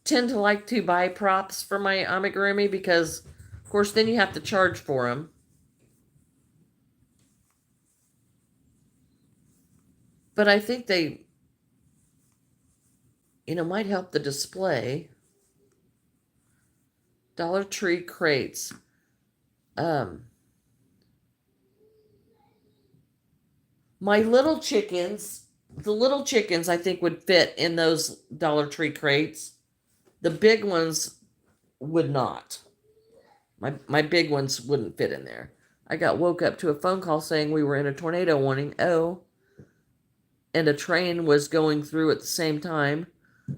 tend to like to buy props for my amigurumi because, of course, then you have to charge for them. But I think they, might help the display. Dollar Tree crates. My little chickens, the little chickens, I think would fit in those Dollar Tree crates. The big ones would not. My big ones wouldn't fit in there. I got woke up to a phone call saying we were in a tornado warning. Oh, and a train was going through at the same time.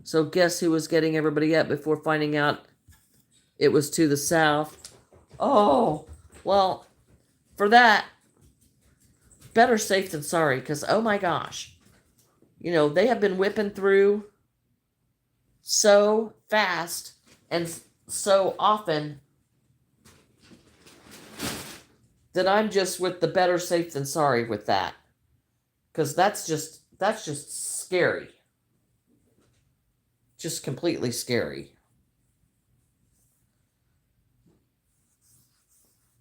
So guess who was getting everybody up before finding out it was to the south? Oh, well, for that, better safe than sorry, because oh my gosh, they have been whipping through so fast and so often that I'm just with the better safe than sorry with that, because that's just scary, just completely scary.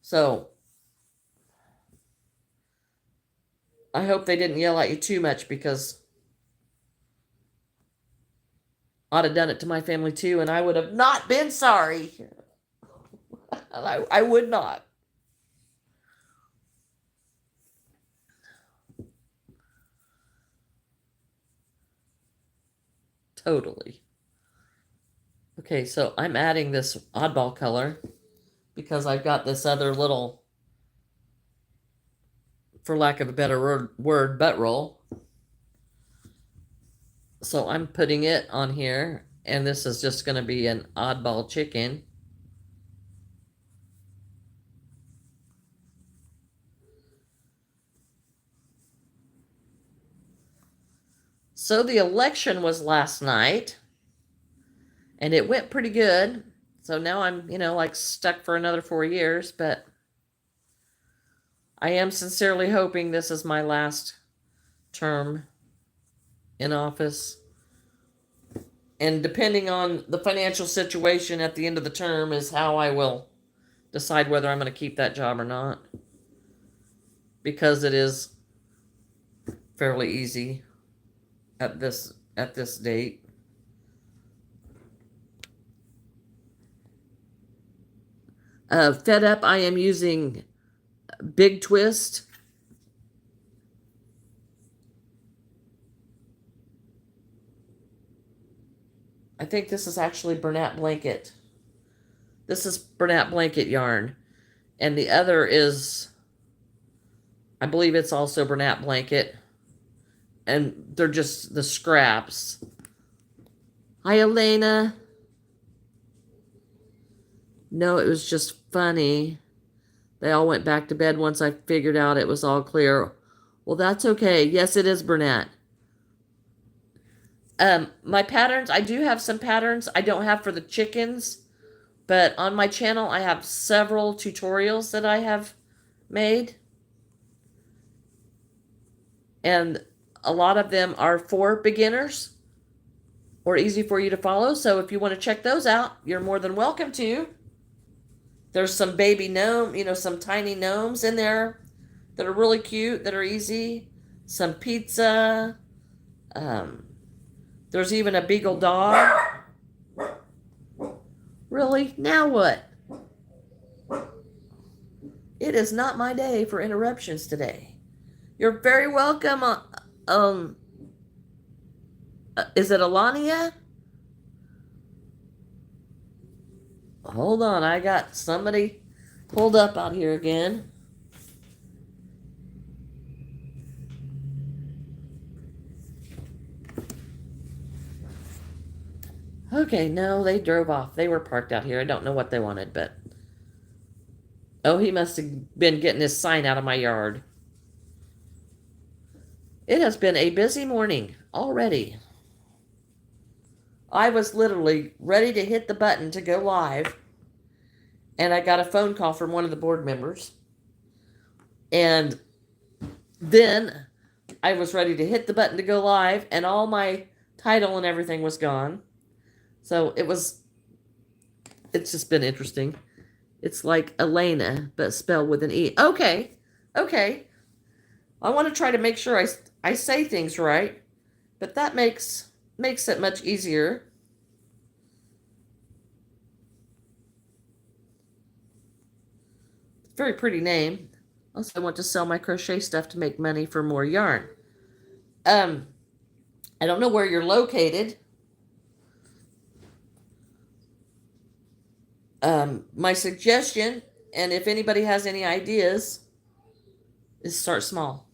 So I hope they didn't yell at you too much, because I'd have done it to my family too, and I would have not been sorry. I would not. Totally. Okay, so I'm adding this oddball color because I've got this other little, for lack of a better word, butt roll. So I'm putting it on here, and this is just going to be an oddball chicken. So the election was last night, and it went pretty good. So now I'm, like stuck for another 4 years, but I am sincerely hoping this is my last term in office. And depending on the financial situation at the end of the term is how I will decide whether I'm going to keep that job or not. Because it is fairly easy at this date. Fed Up, I am using Big Twist. I think this is actually Bernat Blanket. This is Bernat Blanket yarn. And the other is, I believe it's also Bernat Blanket. And they're just the scraps. Hi, Elena. No, it was just funny. They all went back to bed once I figured out it was all clear. Well, that's okay. Yes, it is Bernat. My patterns, I do have some patterns I don't have for the chickens, but on my channel I have several tutorials that I have made. And a lot of them are for beginners or easy for you to follow. So if you want to check those out, you're more than welcome to. There's some baby gnome, some tiny gnomes in there that are really cute, that are easy. Some pizza. There's even a beagle dog. Really? Now what? It is not my day for interruptions today. You're very welcome. Is it Alania? Hold on, I got somebody pulled up out here again. Okay, no, they drove off. They were parked out here. I don't know what they wanted, but... Oh, he must have been getting his sign out of my yard. It has been a busy morning already. I was literally ready to hit the button to go live, and I got a phone call from one of the board members. And then I was ready to hit the button to go live, and all my title and everything was gone. So it's just been interesting. It's like Elena, but spelled with an E. Okay. I want to try to make sure I say things right, but that makes it much easier. Very pretty name. Also, I want to sell my crochet stuff to make money for more yarn. I don't know where you're located. My suggestion, and if anybody has any ideas, is start small.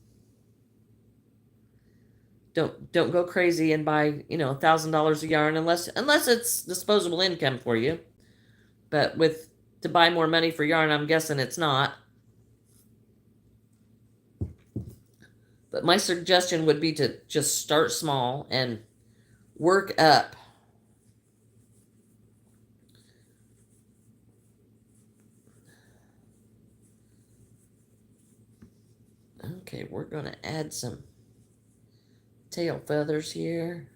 Don't go crazy and buy, $1,000 a yarn unless it's disposable income for you. But to buy more money for yarn, I'm guessing it's not. But my suggestion would be to just start small and work up. Okay, we're going to add some tail feathers here.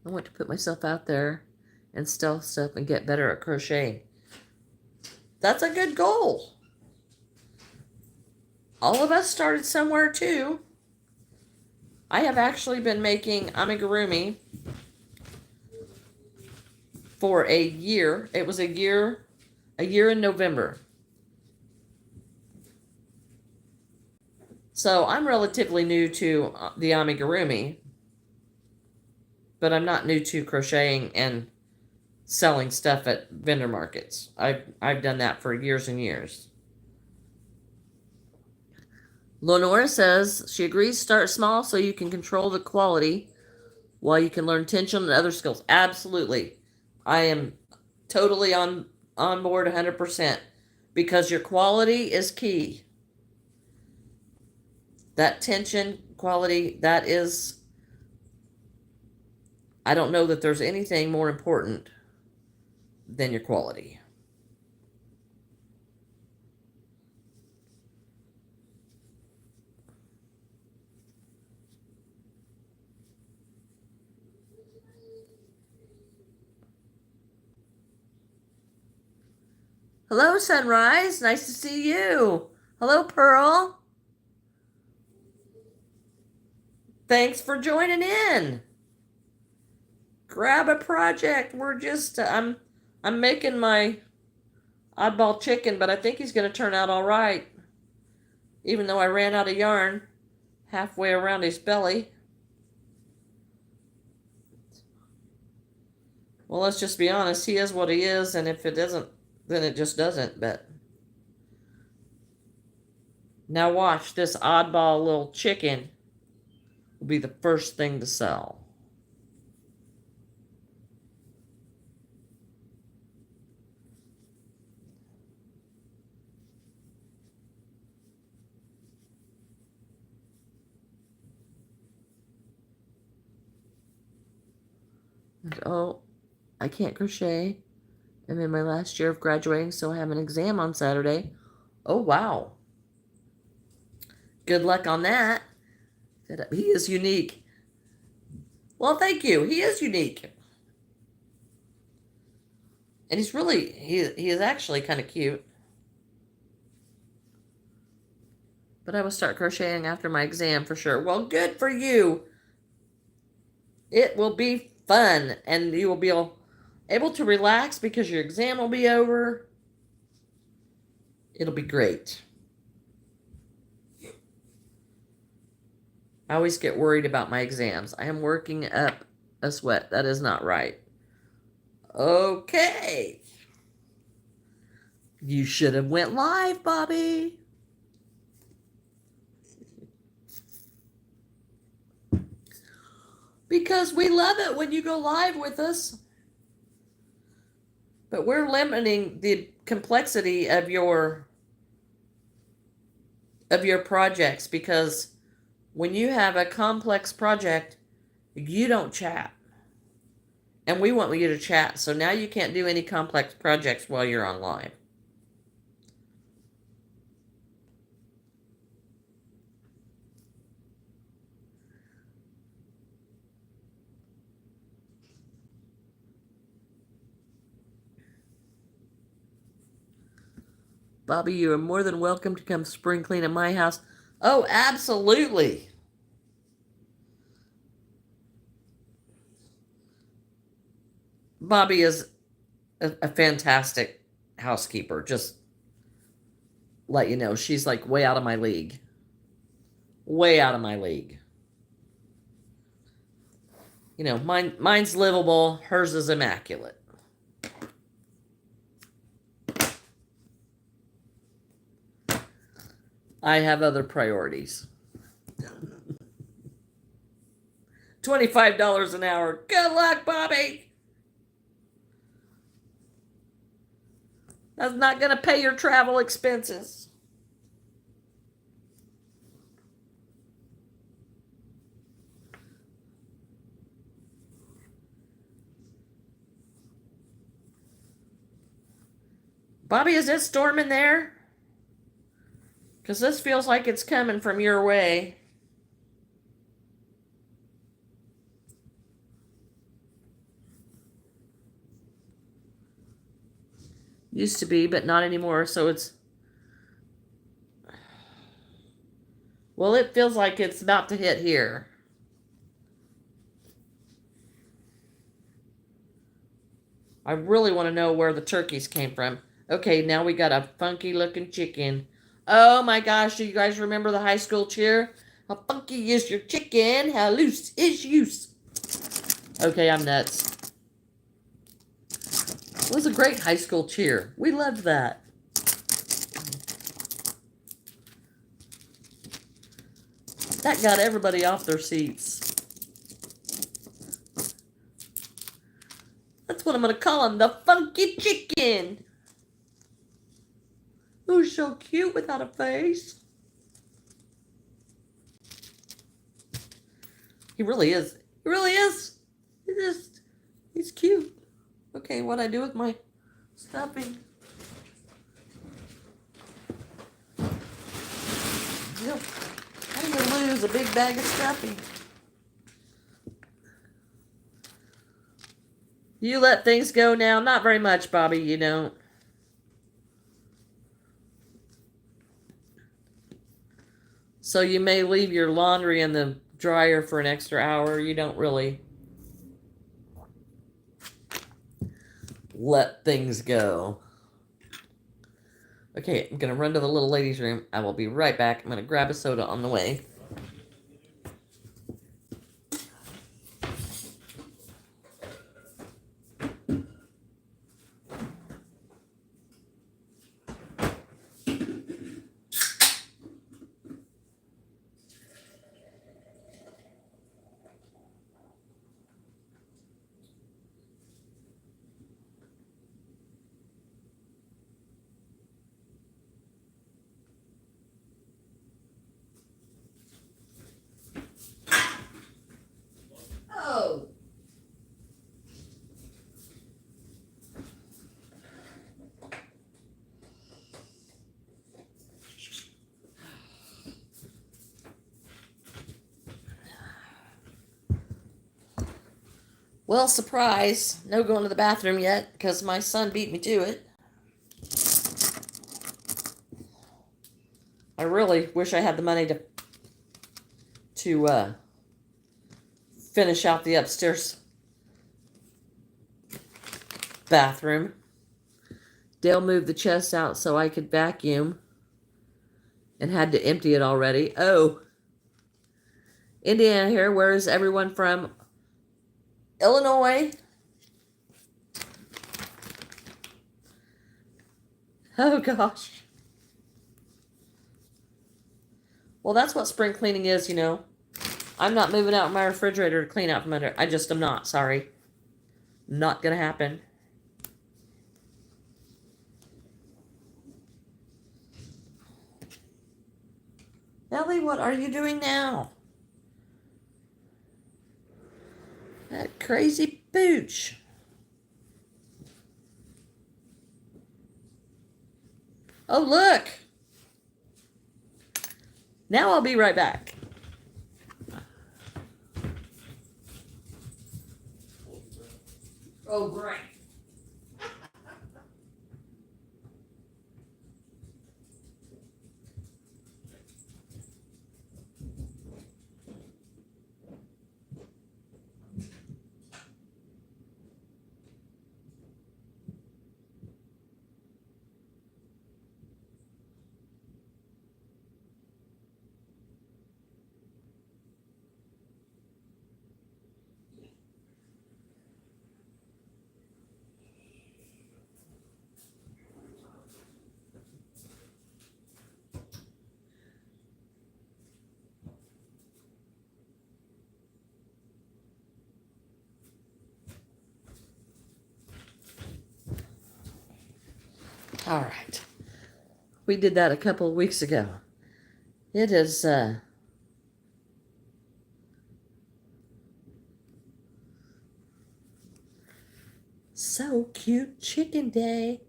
I want to put myself out there and stealth stuff and get better at crocheting. That's a good goal. All of us started somewhere too. I have actually been making amigurumi for a year. It was a year in November. So I'm relatively new to the amigurumi, but I'm not new to crocheting and selling stuff at vendor markets. I've done that for years and years. Lenora says she agrees, start small so you can control the quality while you can learn tension and other skills. Absolutely. I am totally on board 100% because your quality is key. That tension quality, that is, I don't know that there's anything more important than your quality. Hello, Sunrise. Nice to see you. Hello, Pearl. Thanks for joining in. Grab a project. We're just I'm making my oddball chicken, but I think he's going to turn out all right. Even though I ran out of yarn halfway around his belly. Well, let's just be honest. He is what he is, and if it doesn't, then it just doesn't. But now watch, this oddball little chicken will be the first thing to sell. And oh, I can't crochet. I'm in my last year of graduating, so I have an exam on Saturday. Oh, wow. Good luck on that. He is unique. Well, thank you. He is unique. And he's really, he is actually kind of cute. But I will start crocheting after my exam for sure. Well, good for you. It will be fun, and you will be able to relax because your exam will be over. It'll be great. I always get worried about my exams. I am working up a sweat. That is not right. Okay. You should have went live, Bobby. Because we love it when you go live with us. But we're limiting the complexity of your projects, because when you have a complex project, you don't chat. And we want you to chat. So now you can't do any complex projects while you're on live. Bobby, you are more than welcome to come spring clean at my house. Oh, absolutely. Bobby is a fantastic housekeeper. Just let you know, she's like way out of my league. Way out of my league. You know, mine's livable, hers is immaculate. I have other priorities. $25 an hour. Good luck, Bobby. That's not going to pay your travel expenses. Bobby, is it storming there? Because this feels like it's coming from your way. Used to be, but not anymore. So it's, well, it feels like it's about to hit here. I really want to know where the turkeys came from. Okay, now we got a funky looking chicken. Oh my gosh, do you guys remember the high school cheer? How funky is your chicken? How loose is youse? Okay, I'm nuts. It was a great high school cheer. We loved that. That got everybody off their seats. That's what I'm going to call him, the funky chicken. Who's so cute without a face? He really is. He really is. He's cute. Okay, what I do with my stuffing? Yep. I'm going to lose a big bag of stuffing. You let things go now? Not very much, Bobby, you don't. So you may leave your laundry in the dryer for an extra hour. You don't really let things go. Okay, I'm going to run to the little lady's room. I will be right back. I'm going to grab a soda on the way. Oh! Well, surprise. No going to the bathroom yet because my son beat me to it. I really wish I had the money to finish out the upstairs bathroom. Dale moved the chest out so I could vacuum and had to empty it already. Oh, Indiana here. Where is everyone from? Illinois? Oh gosh. Well, that's what spring cleaning is, you know. I'm not moving out my refrigerator to clean out from under. I just am not. Sorry. Not gonna happen. Ellie, what are you doing now? That crazy pooch. Oh, look. Now I'll be right back. Oh, great. All right. We did that a couple of weeks ago. It is so cute chicken day.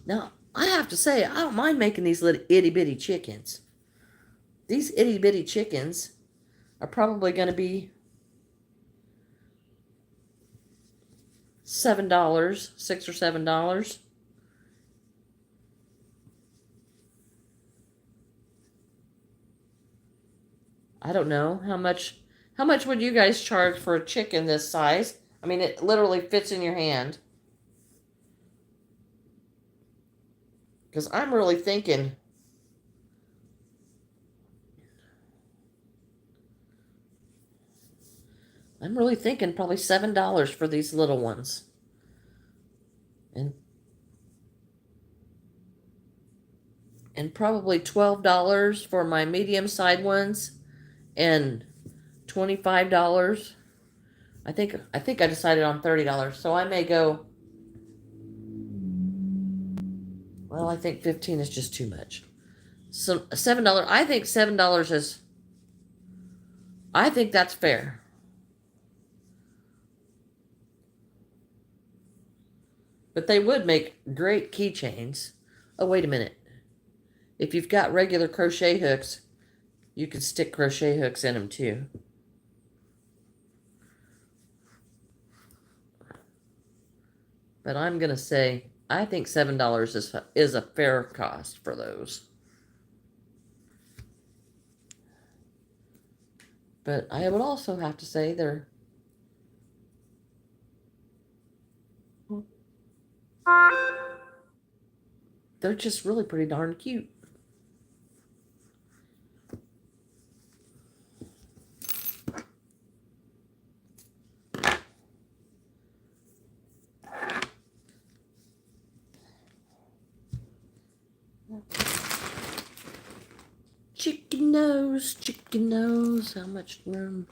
Now, I have to say, I don't mind making these little itty bitty chickens. These itty bitty chickens are probably going to be $7, $6 or $7. I don't know how much would you guys charge for a chicken this size? I mean, it literally fits in your hand. Because I'm really thinking, probably $7 for these little ones. And probably $12 for my medium side ones and $25. I think I decided on $30. So I may go, well, I think 15 is just too much. So $7, I think $7 is, I think that's fair. But they would make great keychains. Oh, wait a minute. If you've got regular crochet hooks, you could stick crochet hooks in them too. But I'm going to say, I think $7 is a fair cost for those. But I would also have to say they're just really pretty darn cute. Chicken nose, how much room?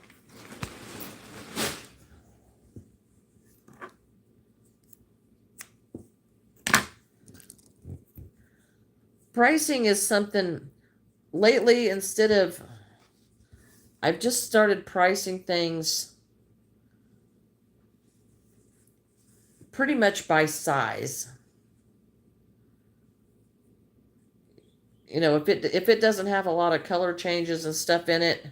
Pricing is something lately, I've just started pricing things pretty much by size. You know, if it doesn't have a lot of color changes and stuff in it,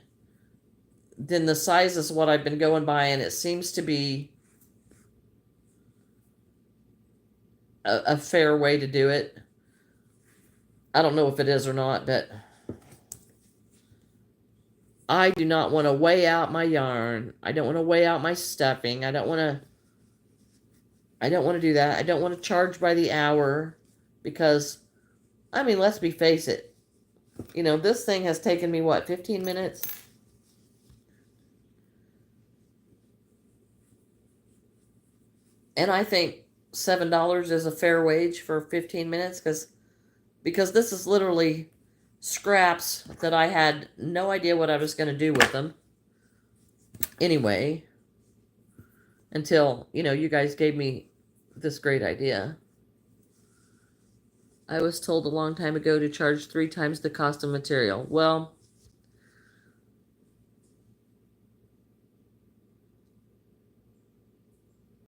then the size is what I've been going by, and it seems to be a fair way to do it. I don't know if it is or not, but I do not want to weigh out my yarn. I don't want to weigh out my stuffing. I don't want to do that. I don't want to charge by the hour because, I mean, let's face it. You know, this thing has taken me, what, 15 minutes? And I think $7 is a fair wage for 15 minutes because this is literally scraps that I had no idea what I was going to do with them. Anyway, until, you guys gave me this great idea. I was told a long time ago to charge 3 times the cost of material. Well,